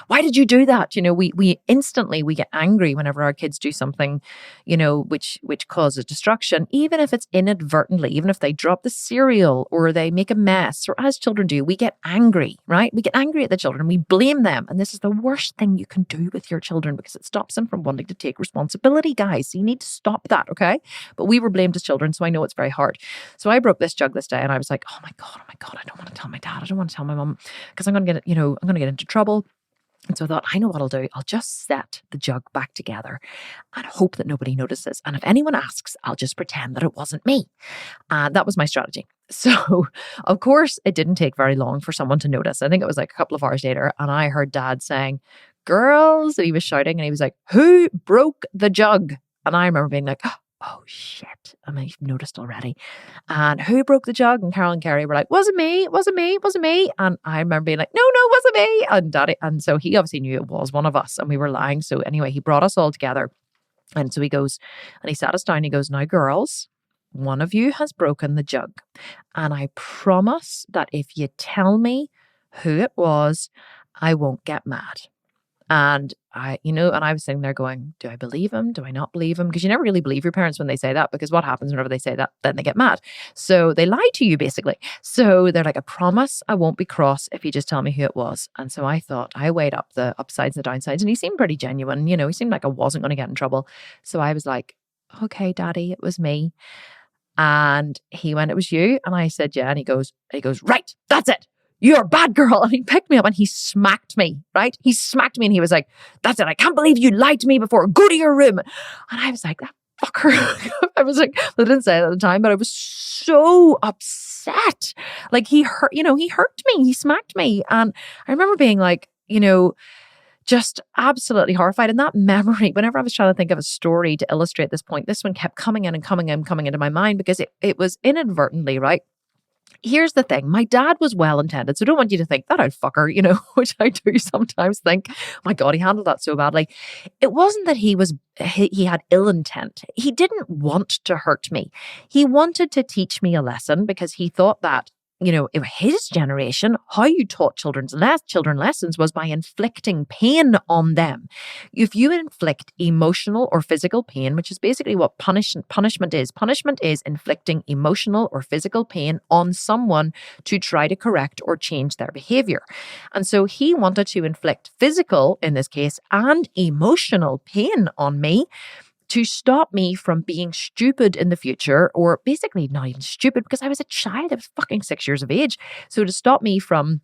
why did you do that? We instantly get angry whenever our kids do something, which causes destruction, even if it's inadvertently, even if they drop the cereal or they make a mess, or as children do, we get angry, right? We get angry at the children, we blame them. And this is the worst thing you can do with your children, because it stops them from wanting to take responsibility, guys. So you need to stop that, okay? But we were blamed as children, so I know it's very hard. So I broke this jug this day, and I was like, oh my God, I don't want to tell my dad. I don't want to tell my mom, because I'm going to get, I'm going to get into trouble. And so I thought, I know what I'll do. I'll just set the jug back together and hope that nobody notices. And if anyone asks, I'll just pretend that it wasn't me. And that was my strategy. So, of course, it didn't take very long for someone to notice. I think it was like a couple of hours later, and I heard Dad saying, girls, and he was shouting, and he was like, who broke the jug? And I remember being like, oh shit, I mean, you've noticed already. And who broke the jug? And Carol and Kerry were like, wasn't me. And I remember being like, no, wasn't me. And Daddy, and so he obviously knew it was one of us, and we were lying. So anyway, he brought us all together. And so he goes, and he sat us down, he goes, now girls, one of you has broken the jug. And I promise that if you tell me who it was, I won't get mad. And I was sitting there going, do I believe him? Do I not believe him? Because you never really believe your parents when they say that, because what happens whenever they say that? Then they get mad. So they lie to you, basically. So they're like, I promise I won't be cross if you just tell me who it was. And so I thought, I weighed up the upsides and the downsides, and he seemed pretty genuine. He seemed like I wasn't going to get in trouble. So I was like, okay, Daddy, it was me. And he went, it was you? And I said, yeah. And he goes, right, that's it. you're a bad girl. And he picked me up and he smacked me, right? He smacked me and he was like, that's it. I can't believe you lied to me before. Go to your room. And I was like, that fucker. I was like, I didn't say it at the time, but I was so upset. Like he hurt me. He smacked me. And I remember being like, just absolutely horrified. And that memory, whenever I was trying to think of a story to illustrate this point, this one kept coming in and coming into my mind because it was inadvertently, right? Here's the thing. My dad was well-intended. So don't want you to think that out fucker, which I do sometimes think, my God, he handled that so badly. It wasn't that he had ill intent. He didn't want to hurt me. He wanted to teach me a lesson because he thought that, in his generation, how you taught children lessons was by inflicting pain on them. If you inflict emotional or physical pain, which is basically what punishment is inflicting emotional or physical pain on someone to try to correct or change their behavior. And so he wanted to inflict physical, in this case, and emotional pain on me to stop me from being stupid in the future, or basically not even stupid because I was a child. I was fucking 6 years of age. So to stop me from,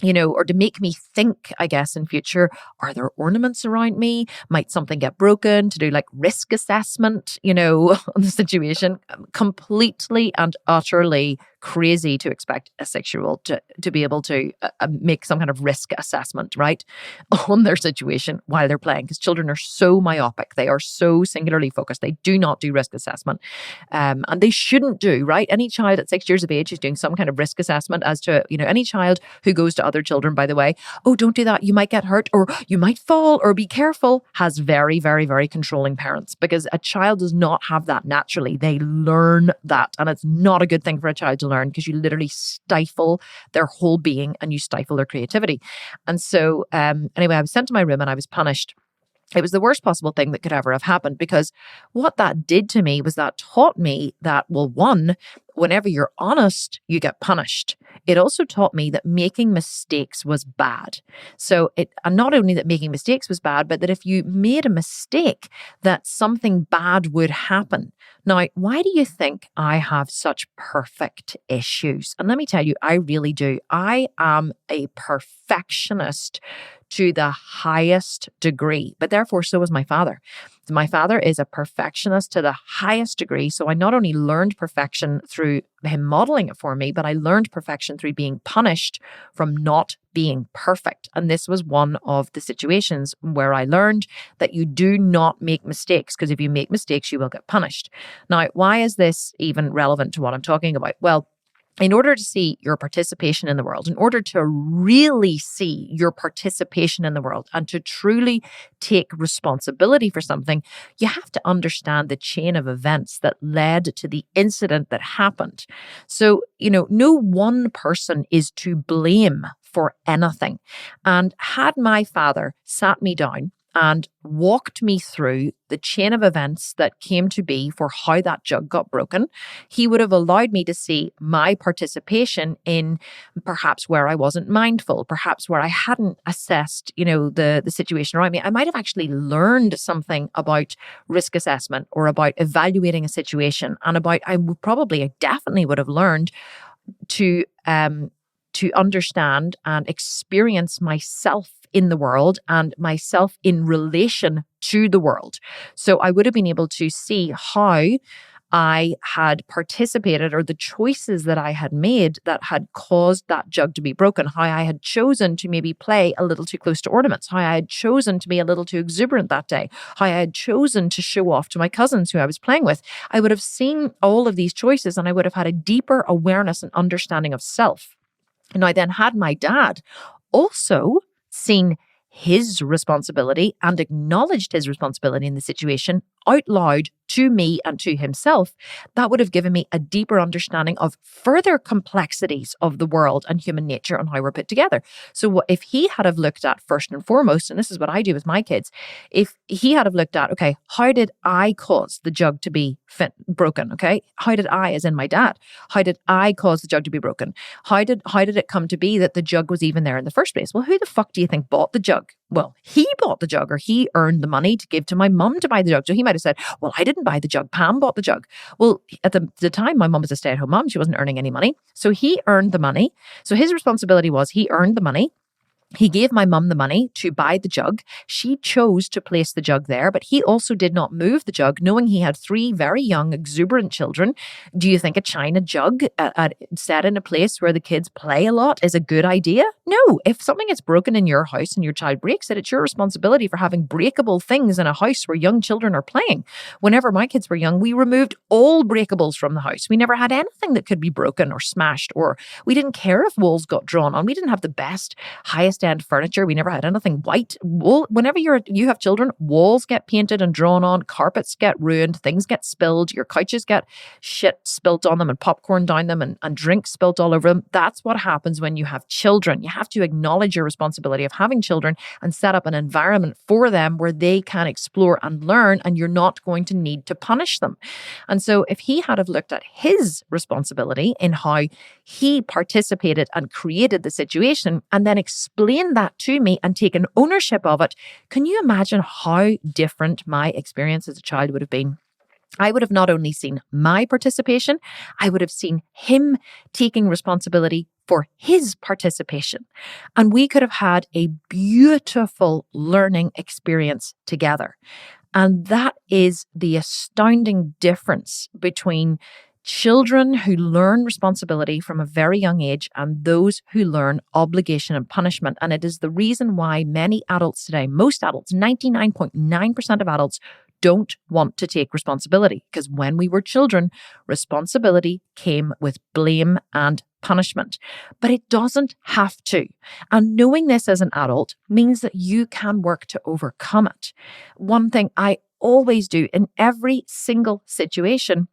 or to make me think, I guess, in future, are there ornaments around me? Might something get broken? To do like risk assessment, on the situation. Completely and utterly crazy to expect a 6-year-old to be able to make some kind of risk assessment, right, on their situation while they're playing, because children are so myopic. They are so singularly focused. They do not do risk assessment, and they shouldn't do, right? Any child at 6 years of age is doing some kind of risk assessment as to, any child who goes to other children, by the way, oh, don't do that, you might get hurt, or you might fall, or be careful, has very, very, very controlling parents, because a child does not have that naturally. They learn that, and it's not a good thing for a child to learn, because you literally stifle their whole being and you stifle their creativity. And so anyway, I was sent to my room and I was punished. It was the worst possible thing that could ever have happened, because what that did to me was that taught me that, well, one, whenever you're honest, you get punished. It also taught me that making mistakes was bad. So and not only that making mistakes was bad, but that if you made a mistake, that something bad would happen. Now, why do you think I have such perfect issues? And let me tell you, I really do. I am a perfectionist to the highest degree, but therefore so is my father. My father is a perfectionist to the highest degree. So I not only learned perfection through him modeling it for me, but I learned perfection through being punished from not being perfect. And this was one of the situations where I learned that you do not make mistakes, because if you make mistakes, you will get punished. Now, why is this even relevant to what I'm talking about? Well, in order to see your participation in the world, in order to really see your participation in the world and to truly take responsibility for something, you have to understand the chain of events that led to the incident that happened. So, no one person is to blame for anything. And had my father sat me down and walked me through the chain of events that came to be for how that jug got broken, he would have allowed me to see my participation in perhaps where I wasn't mindful, perhaps where I hadn't assessed, the situation around me. I might have actually learned something about risk assessment or about evaluating a situation, and I definitely would have learned to understand and experience myself in the world and myself in relation to the world. So I would have been able to see how I had participated, or the choices that I had made that had caused that jug to be broken, how I had chosen to maybe play a little too close to ornaments, how I had chosen to be a little too exuberant that day, how I had chosen to show off to my cousins who I was playing with. I would have seen all of these choices and I would have had a deeper awareness and understanding of self. And I then had my dad also seen his responsibility and acknowledged his responsibility in the situation out loud to me and to himself. That would have given me a deeper understanding of further complexities of the world and human nature and how we're put together. So if he had have looked at, first and foremost, and this is what I do with my kids, if he had have looked at, okay, how did I cause the jug to be broken? Okay, how did I, as in my dad, how did I cause the jug to be broken? How did it come to be that the jug was even there in the first place? Well, who the fuck do you think bought the jug? Well, he bought the jug, or he earned the money to give to my mum to buy the jug. So he might have said, well, I didn't didn't buy the jug. Pam bought the jug. Well, at the time, my mum was a stay-at-home mom. She wasn't earning any money. So he earned the money. So his responsibility was he earned the money. He gave my mum the money to buy the jug. She chose to place the jug there, but he also did not move the jug, knowing he had 3 very young, exuberant children. Do you think a china jug set in a place where the kids play a lot is a good idea? No. If something gets broken in your house and your child breaks it, it's your responsibility for having breakable things in a house where young children are playing. Whenever my kids were young, we removed all breakables from the house. We never had anything that could be broken or smashed, or we didn't care if walls got drawn on. We didn't have the best, highest end furniture. We never had anything white. Whenever you have children, walls get painted and drawn on, carpets get ruined, things get spilled, your couches get shit spilt on them and popcorn down them and drinks spilt all over them. That's what happens when you have children. You have to acknowledge your responsibility of having children and set up an environment for them where they can explore and learn, and you're not going to need to punish them. And so if he had have looked at his responsibility in how he participated and created the situation and then explained that to me and taken ownership of it, can you imagine how different my experience as a child would have been? I would have not only seen my participation, I would have seen him taking responsibility for his participation. And we could have had a beautiful learning experience together. And that is the astounding difference between children who learn responsibility from a very young age and those who learn obligation and punishment. And it is the reason why many adults today, most adults, 99.9% of adults, don't want to take responsibility. Because when we were children, responsibility came with blame and punishment. But it doesn't have to. And knowing this as an adult means that you can work to overcome it. One thing I always do in every single situation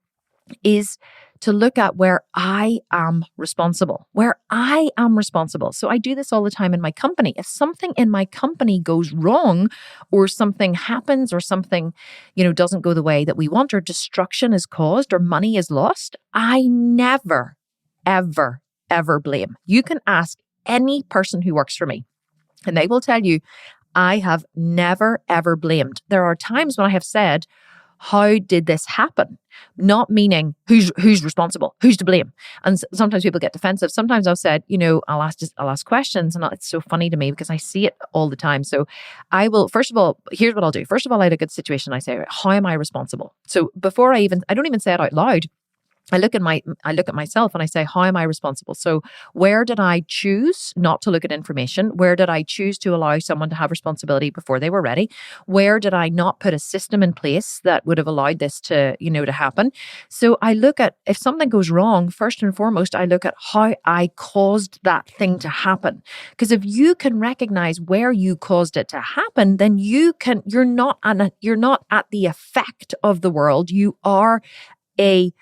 is to look at where I am responsible, So I do this all the time in my company. If something in my company goes wrong, or something happens, or something, doesn't go the way that we want, or destruction is caused, or money is lost, I never, ever, ever blame. You can ask any person who works for me, and they will tell you, I have never, ever blamed. There are times when I have said, how did this happen? Not meaning who's responsible, who's to blame. And sometimes people get defensive. Sometimes I've said, I'll ask questions, and it's so funny to me because I see it all the time. So I will, first of all, here's what I'll do. First of all, I look at the situation. I say, how am I responsible? So before I don't even say it out loud. I look at myself and I say, how am I responsible? So where did I choose not to look at information? Where did I choose to allow someone to have responsibility before they were ready? Where did I not put a system in place that would have allowed this to happen? So I look at, if something goes wrong, first and foremost, I look at how I caused that thing to happen. Because if you can recognize where you caused it to happen, then you're not at the effect of the world. You are a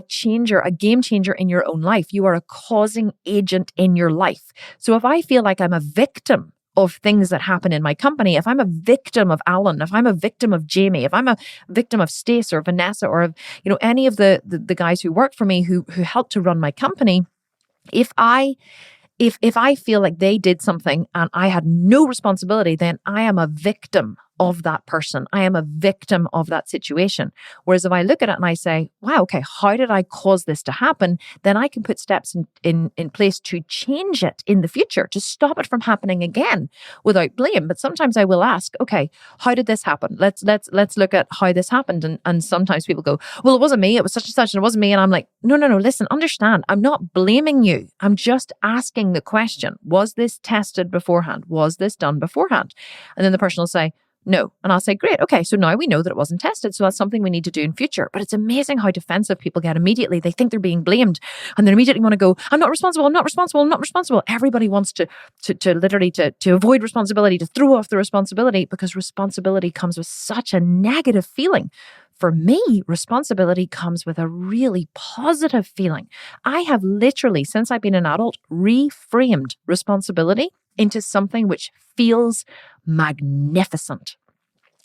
changer, a game changer in your own life. You are a causing agent in your life. So if I feel like I'm a victim of things that happen in my company, if I'm a victim of Alan, if I'm a victim of Jamie, if I'm a victim of Stace or Vanessa or of, any of the guys who work for me who helped to run my company, if I feel like they did something and I had no responsibility, then I am a victim of that person. I am a victim of that situation. Whereas if I look at it and I say, wow, okay, how did I cause this to happen? Then I can put steps in place to change it in the future, to stop it from happening again without blame. But sometimes I will ask, okay, how did this happen? Let's look at how this happened. And sometimes people go, well, it wasn't me. It was such and such, and it wasn't me. And I'm like, no, listen, understand. I'm not blaming you. I'm just asking the question. Was this tested beforehand? Was this done beforehand? And then the person will say, no. And I'll say, great. Okay. So now we know that it wasn't tested. So that's something we need to do in future. But it's amazing how defensive people get immediately. They think they're being blamed and they immediately want to go, I'm not responsible. Everybody wants to literally avoid responsibility, to throw off the responsibility, because responsibility comes with such a negative feeling. For me, responsibility comes with a really positive feeling. I have literally, since I've been an adult, reframed responsibility into something which feels magnificent.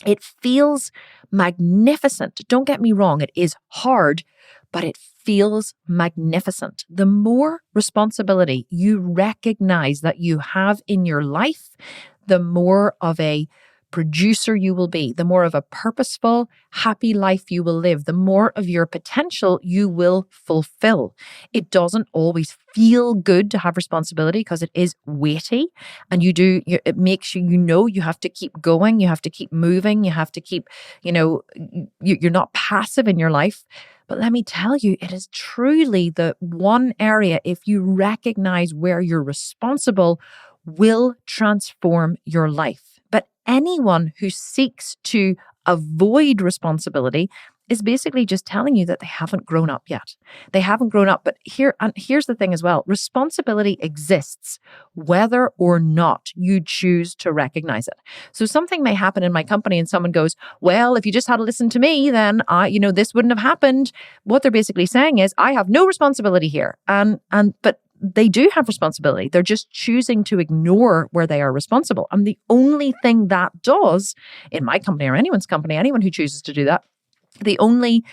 It feels magnificent. Don't get me wrong, it is hard, but it feels magnificent. The more responsibility you recognize that you have in your life, the more of a producer you will be, the more of a purposeful, happy life you will live, the more of your potential you will fulfill. It doesn't always feel good to have responsibility because it is weighty, and it makes you, you have to keep going, you have to keep moving, you have to keep, you're not passive in your life. But let me tell you, it is truly the one area, if you recognize where you're responsible, will transform your life. But anyone who seeks to avoid responsibility is basically just telling you that they haven't grown up yet. They haven't grown up. But here's the thing as well. Responsibility exists whether or not you choose to recognize it. So something may happen in my company and someone goes, well, if you just had to listen to me, then this wouldn't have happened. What they're basically saying is, I have no responsibility here. But they do have responsibility. They're just choosing to ignore where they are responsible. And the only thing that does in my company or anyone's company, anyone who chooses to do that, the only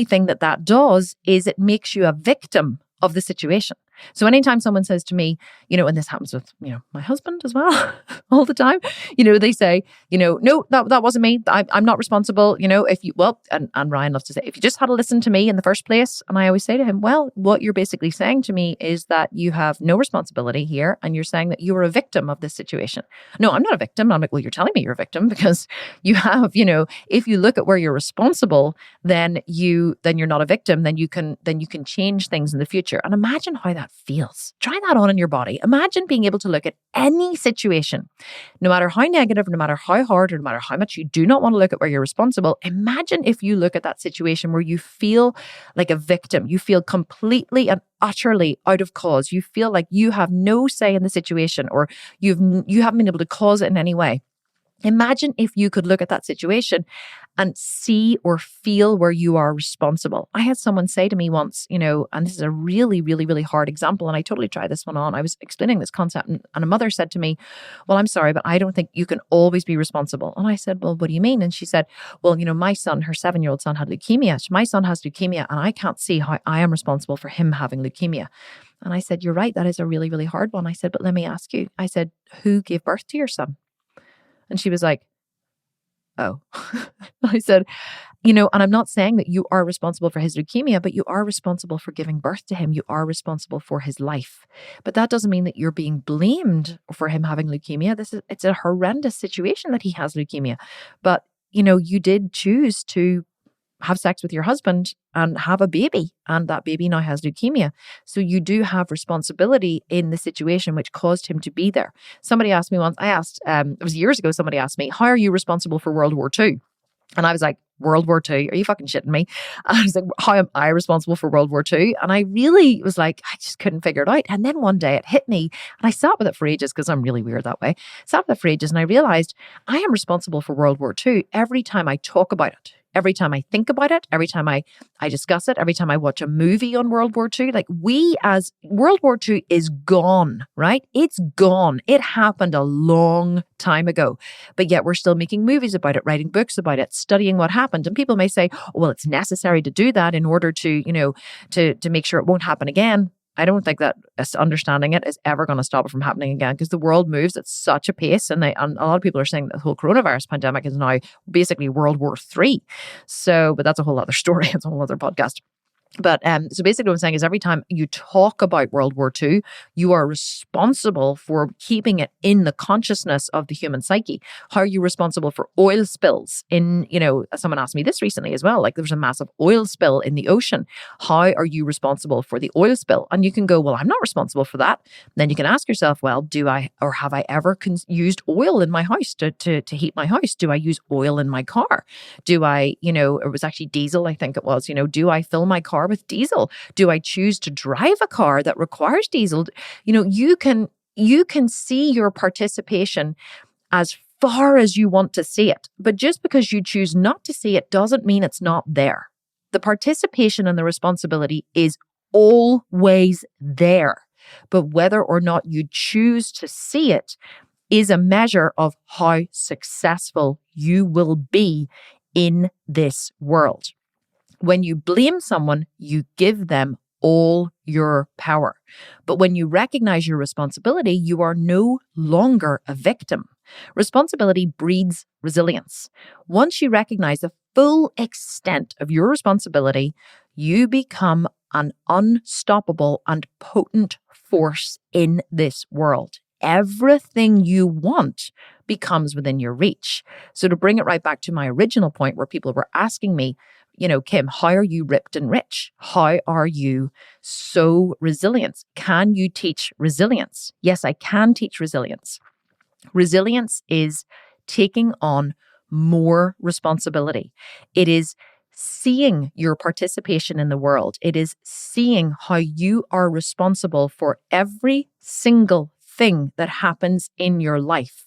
thing that does is it makes you a victim of the situation. So anytime someone says to me, and this happens with, my husband as well, all the time, they say, no, that wasn't me. I'm not responsible. And Ryan loves to say, if you just had to listen to me in the first place. And I always say to him, well, what you're basically saying to me is that you have no responsibility here. And you're saying that you are a victim of this situation. No, I'm not a victim. I'm like, well, you're telling me you're a victim because you have, if you look at where you're responsible, then you're not a victim. Then you can change things in the future. And imagine how that feels. Try that on in your body. Imagine being able to look at any situation, no matter how negative, no matter how hard, or no matter how much you do not want to look at where you're responsible. Imagine if you look at that situation where you feel like a victim, you feel completely and utterly out of cause. You feel like you have no say in the situation, or you haven't been able to cause it in any way. Imagine if you could look at that situation and see or feel where you are responsible. I had someone say to me once, and this is a really, really, really hard example, and I totally tried this one on. I was explaining this concept, and a mother said to me, well, I'm sorry, but I don't think you can always be responsible. And I said, well, what do you mean? And she said, well, my son, her 7-year-old son, had leukemia. My son has leukemia, and I can't see how I am responsible for him having leukemia. And I said, you're right, that is a really, really hard one. I said, but let me ask you, I said, who gave birth to your son? And she was like, oh. I said, and I'm not saying that you are responsible for his leukemia, but you are responsible for giving birth to him. You are responsible for his life. But that doesn't mean that you're being blamed for him having leukemia. It's a horrendous situation that he has leukemia. But, you did choose to have sex with your husband and have a baby, and that baby now has leukemia. So you do have responsibility in the situation which caused him to be there. Somebody asked me once, it was years ago, somebody asked me, how are you responsible for World War II? And I was like, World War II? Are you fucking shitting me? And I was like, how am I responsible for World War II? And I really was like, I just couldn't figure it out. And then one day it hit me, and I sat with it for ages because I'm really weird that way. Sat with it for ages, and I realized I am responsible for World War II every time I talk about it. Every time I think about it, every time I discuss it, every time I watch a movie on World War II, as World War II is gone, right? It's gone. It happened a long time ago, but yet we're still making movies about it, writing books about it, studying what happened. And people may say, oh, well, it's necessary to do that in order to, to make sure it won't happen again. I don't think that understanding it is ever going to stop it from happening again, because the world moves at such a pace. And a lot of people are saying that the whole coronavirus pandemic is now basically World War III. So, but that's a whole other story. It's a whole other podcast. But so basically what I'm saying is every time you talk about World War II, you are responsible for keeping it in the consciousness of the human psyche. How are you responsible for oil spills in, someone asked me this recently as well, like there was a massive oil spill in the ocean. How are you responsible for the oil spill? And you can go, well, I'm not responsible for that. And then you can ask yourself, well, do I, or have I ever used oil in my house to heat my house? Do I use oil in my car? Do I, it was actually diesel, I think it was, do I fill my car with diesel? Do I choose to drive a car that requires diesel? You can see your participation as far as you want to see it. But just because you choose not to see it doesn't mean it's not there. The participation and the responsibility is always there. But whether or not you choose to see it is a measure of how successful you will be in this world. When you blame someone, you give them all your power. But when you recognize your responsibility, you are no longer a victim. Responsibility breeds resilience. Once you recognize the full extent of your responsibility, you become an unstoppable and potent force in this world. Everything you want becomes within your reach. So to bring it right back to my original point where people were asking me, Kim, how are you ripped and rich? How are you so resilient? Can you teach resilience? Yes, I can teach resilience. Resilience is taking on more responsibility. It is seeing your participation in the world. It is seeing how you are responsible for every single thing that happens in your life.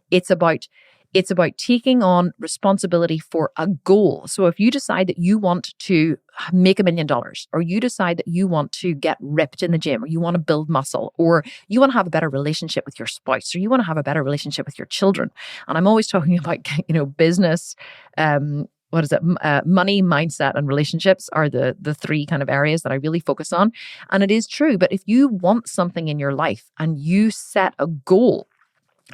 It's about taking on responsibility for a goal. So if you decide that you want to make $1 million, or you decide that you want to get ripped in the gym, or you want to build muscle, or you want to have a better relationship with your spouse, or you want to have a better relationship with your children. And I'm always talking about, business, money, mindset, and relationships are the three kind of areas that I really focus on. And it is true. But if you want something in your life and you set a goal,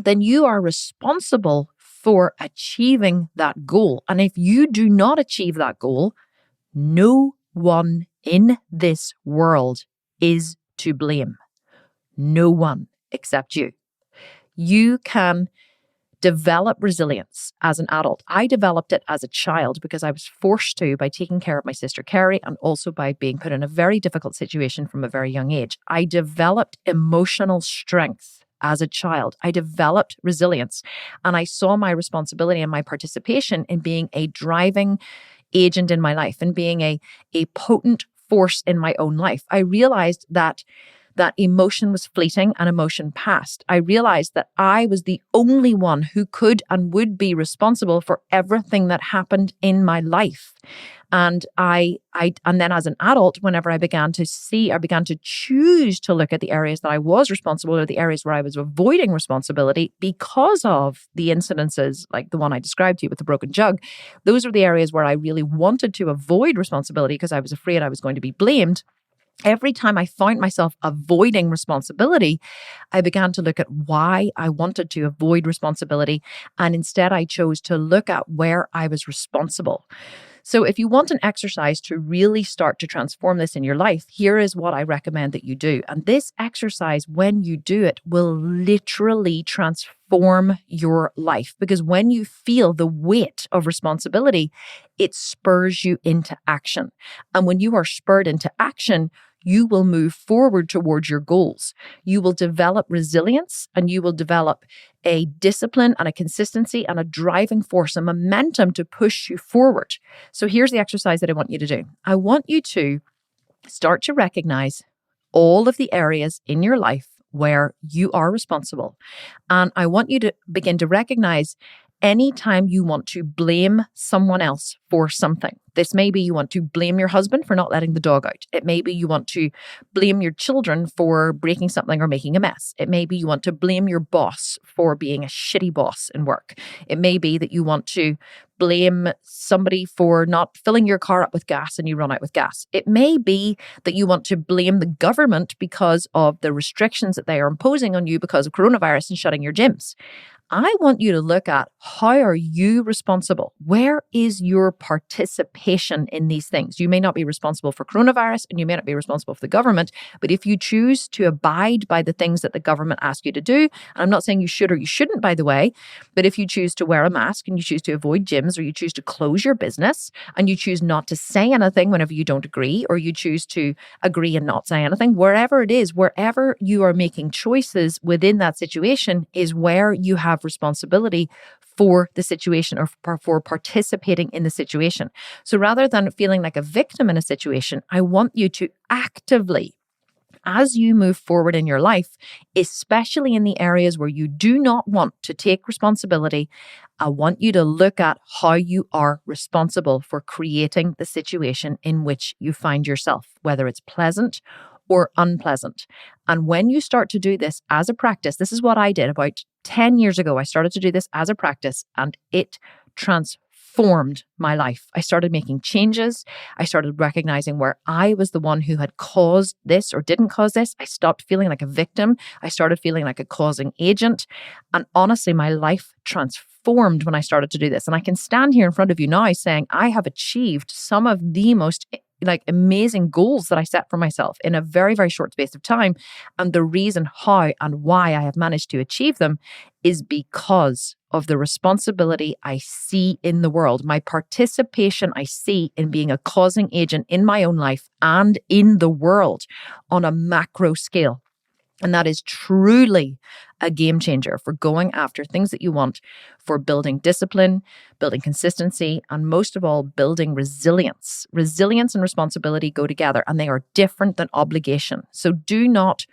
then you are responsible for achieving that goal. And if you do not achieve that goal, no one in this world is to blame. No one except you. You can develop resilience as an adult. I developed it as a child because I was forced to by taking care of my sister Carrie, and also by being put in a very difficult situation from a very young age. I developed emotional strength as a child. I developed resilience, and I saw my responsibility and my participation in being a driving agent in my life and being a potent force in my own life. I realized that emotion was fleeting and emotion passed. I realized that I was the only one who could and would be responsible for everything that happened in my life. And and then as an adult, whenever I began to choose to look at the areas that I was responsible, or the areas where I was avoiding responsibility because of the incidences like the one I described to you with the broken jug. Those were the areas where I really wanted to avoid responsibility because I was afraid I was going to be blamed. Every time I found myself avoiding responsibility, I began to look at why I wanted to avoid responsibility. And instead, I chose to look at where I was responsible. So if you want an exercise to really start to transform this in your life, here is what I recommend that you do. And this exercise, when you do it, will literally transform your life. Because when you feel the weight of responsibility, it spurs you into action. And when you are spurred into action, you will move forward towards your goals. You will develop resilience, and you will develop a discipline and a consistency and a driving force, a momentum to push you forward. So here's the exercise that I want you to do. I want you to start to recognize all of the areas in your life where you are responsible. And I want you to begin to recognize anytime you want to blame someone else for something. This may be you want to blame your husband for not letting the dog out. It may be you want to blame your children for breaking something or making a mess. It may be you want to blame your boss for being a shitty boss in work. It may be that you want to blame somebody for not filling your car up with gas and you run out with gas. It may be that you want to blame the government because of the restrictions that they are imposing on you because of coronavirus and shutting your gyms. I want you to look at how are you responsible? Where is your participation in these things? You may not be responsible for coronavirus and you may not be responsible for the government, but if you choose to abide by the things that the government asks you to do, and I'm not saying you should or you shouldn't, by the way, but if you choose to wear a mask and you choose to avoid gyms, or you choose to close your business and you choose not to say anything whenever you don't agree, or you choose to agree and not say anything, wherever it is, wherever you are making choices within that situation is where you have responsibility for the situation, or for participating in the situation. So rather than feeling like a victim in a situation, I want you to actively, as you move forward in your life, especially in the areas where you do not want to take responsibility, I want you to look at how you are responsible for creating the situation in which you find yourself, whether it's pleasant or unpleasant. And when you start to do this as a practice, this is what I did about 10 years ago. I started to do this as a practice, and it transformed transformed my life. I started making changes. I started recognizing where I was the one who had caused this or didn't cause this. I stopped feeling like a victim. I started feeling like a causing agent. And honestly, my life transformed when I started to do this. And I can stand here in front of you now saying I have achieved some of the most amazing goals that I set for myself in a very, very short space of time. And the reason how and why I have managed to achieve them is because of the responsibility I see in the world, my participation I see in being a causing agent in my own life and in the world on a macro scale. And that is truly a game changer for going after things that you want, for building discipline, building consistency, and most of all, building resilience. Resilience and responsibility go together, and they are different than obligation. So do not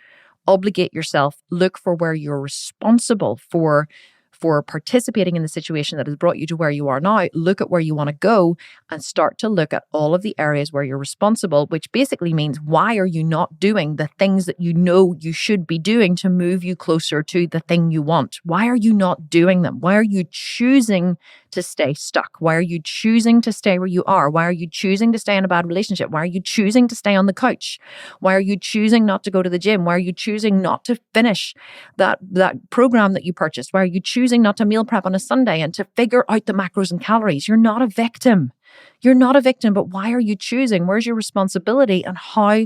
obligate yourself. Look for where you're responsible for participating in the situation that has brought you to where you are now. Look at where you want to go and start to look at all of the areas where you're responsible, which basically means why are you not doing the things that you know you should be doing to move you closer to the thing you want? Why are you not doing them? Why are you choosing to stay stuck? Why are you choosing to stay where you are? Why are you choosing to stay in a bad relationship? Why are you choosing to stay on the couch? Why are you choosing not to go to the gym? Why are you choosing not to finish that program that you purchased? Why are you choosing not to meal prep on a Sunday and to figure out the macros and calories? You're not a victim. You're not a victim, but why are you choosing? Where's your responsibility? And how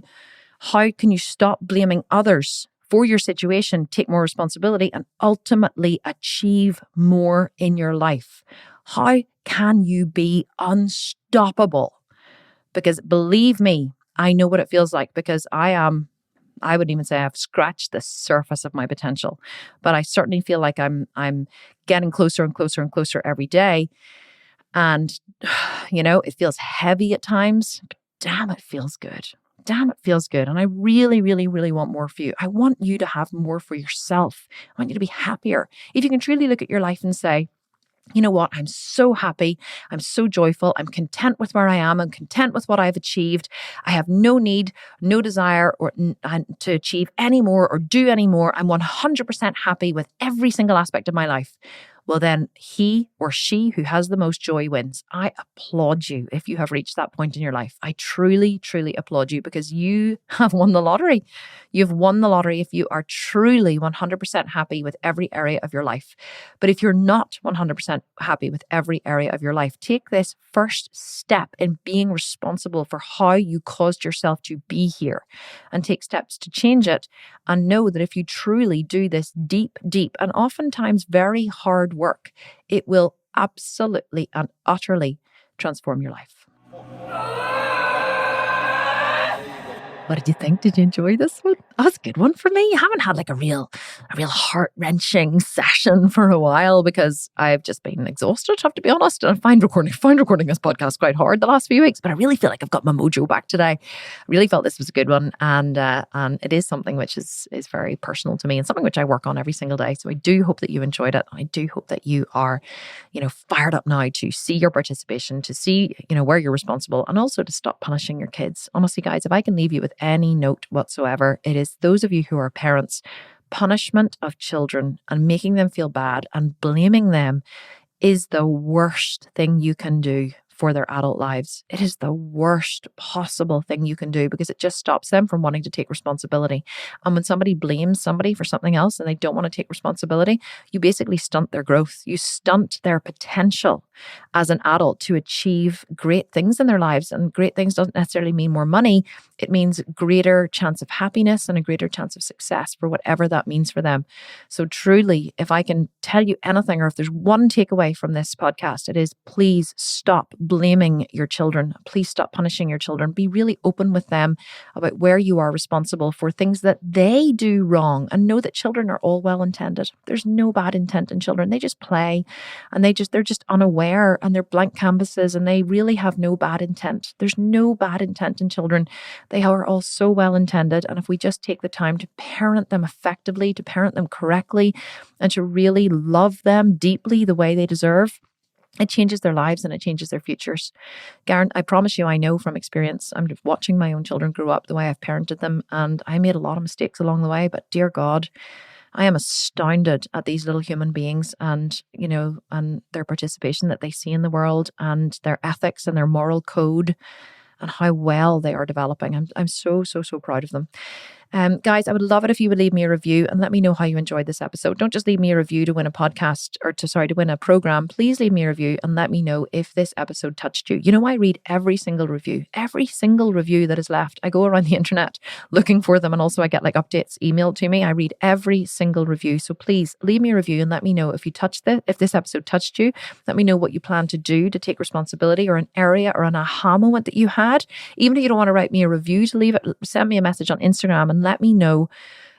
can you stop blaming others for your situation, take more responsibility, and ultimately achieve more in your life? How can you be unstoppable? Because believe me, I know what it feels like, because I would even say I've scratched the surface of my potential, but I certainly feel like I'm getting closer and closer and closer every day. And, it feels heavy at times, but damn, it feels good. Damn, it feels good. And I really, really, really want more for you. I want you to have more for yourself. I want you to be happier. If you can truly look at your life and say, you know what? I'm so happy. I'm so joyful. I'm content with where I am. I'm content with what I've achieved. I have no need, no desire to achieve any more or do any more. I'm 100% happy with every single aspect of my life. Well, then he or she who has the most joy wins. I applaud you if you have reached that point in your life. I truly, truly applaud you, because you have won the lottery. You've won the lottery if you are truly 100% happy with every area of your life. But if you're not 100% happy with every area of your life, take this first step in being responsible for how you caused yourself to be here, and take steps to change it. And know that if you truly do this deep, and oftentimes very hard work, it will absolutely and utterly transform your life. What did you think? Did you enjoy this one? That was a good one for me. I haven't had like a real heart-wrenching session for a while, because I've just been exhausted, I have to be honest. And I find recording this podcast quite hard the last few weeks, but I really feel like I've got my mojo back today. I really felt this was a good one. And it is something which is very personal to me, and something which I work on every single day. So I do hope that you enjoyed it. I do hope that you are, fired up now to see your participation, to see, where you're responsible, and also to stop punishing your kids. Honestly, guys, if I can leave you with any note whatsoever, it is those of you who are parents, punishment of children and making them feel bad and blaming them is the worst thing you can do for their adult lives. It is the worst possible thing you can do, because it just stops them from wanting to take responsibility. And when somebody blames somebody for something else and they don't want to take responsibility, you basically stunt their growth. You stunt their potential as an adult to achieve great things in their lives. And great things doesn't necessarily mean more money. It means greater chance of happiness and a greater chance of success for whatever that means for them. So truly, if I can tell you anything, or if there's one takeaway from this podcast, it is please stop blaming your children. Please stop punishing your children. Be really open with them about where you are responsible for things that they do wrong, and know that children are all well intended. There's no bad intent in children. They just play, and they're just unaware, and they're blank canvases, and they really have no bad intent. There's no bad intent in children. They are all so well intended. And if we just take the time to parent them effectively, to parent them correctly, and to really love them deeply the way they deserve, it changes their lives and it changes their futures. Garen, I promise you, I know from experience. I'm just watching my own children grow up the way I've parented them, and I made a lot of mistakes along the way, but dear God, I am astounded at these little human beings and, and their participation that they see in the world and their ethics and their moral code and how well they are developing. I'm so, so, so proud of them. Guys, I would love it if you would leave me a review and let me know how you enjoyed this episode. Don't just leave me a review to win a podcast to win a program. Please leave me a review and let me know if this episode touched you. I read every single review that is left. I go around the internet looking for them, and also I get updates emailed to me. I read every single review. So please leave me a review and let me know if this episode touched you. Let me know what you plan to do to take responsibility, or an area or an aha moment that you had. Even if you don't want to write me a review, to leave it, send me a message on Instagram and let me know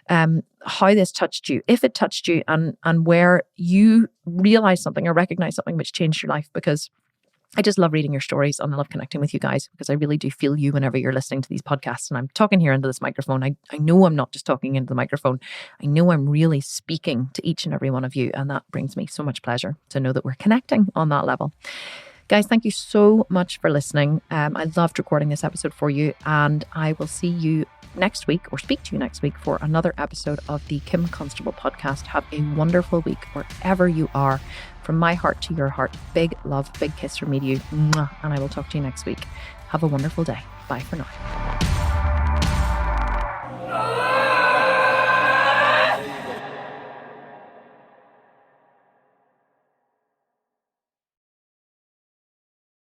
how this touched you, if it touched you, and where you realize something or recognize something which changed your life, because I just love reading your stories and I love connecting with you guys, because I really do feel you whenever you're listening to these podcasts. And I'm talking here into this microphone. I know I'm not just talking into the microphone. I know I'm really speaking to each and every one of you. And that brings me so much pleasure to know that we're connecting on that level. Guys, thank you so much for listening. I loved recording this episode for you, and I will see you next week, or speak to you next week, for another episode of the Kim Constable podcast. Have a wonderful week wherever you are. From my heart to your heart, big love, big kiss from me to you. Mwah. And I will talk to you next week. Have a wonderful day. Bye for now.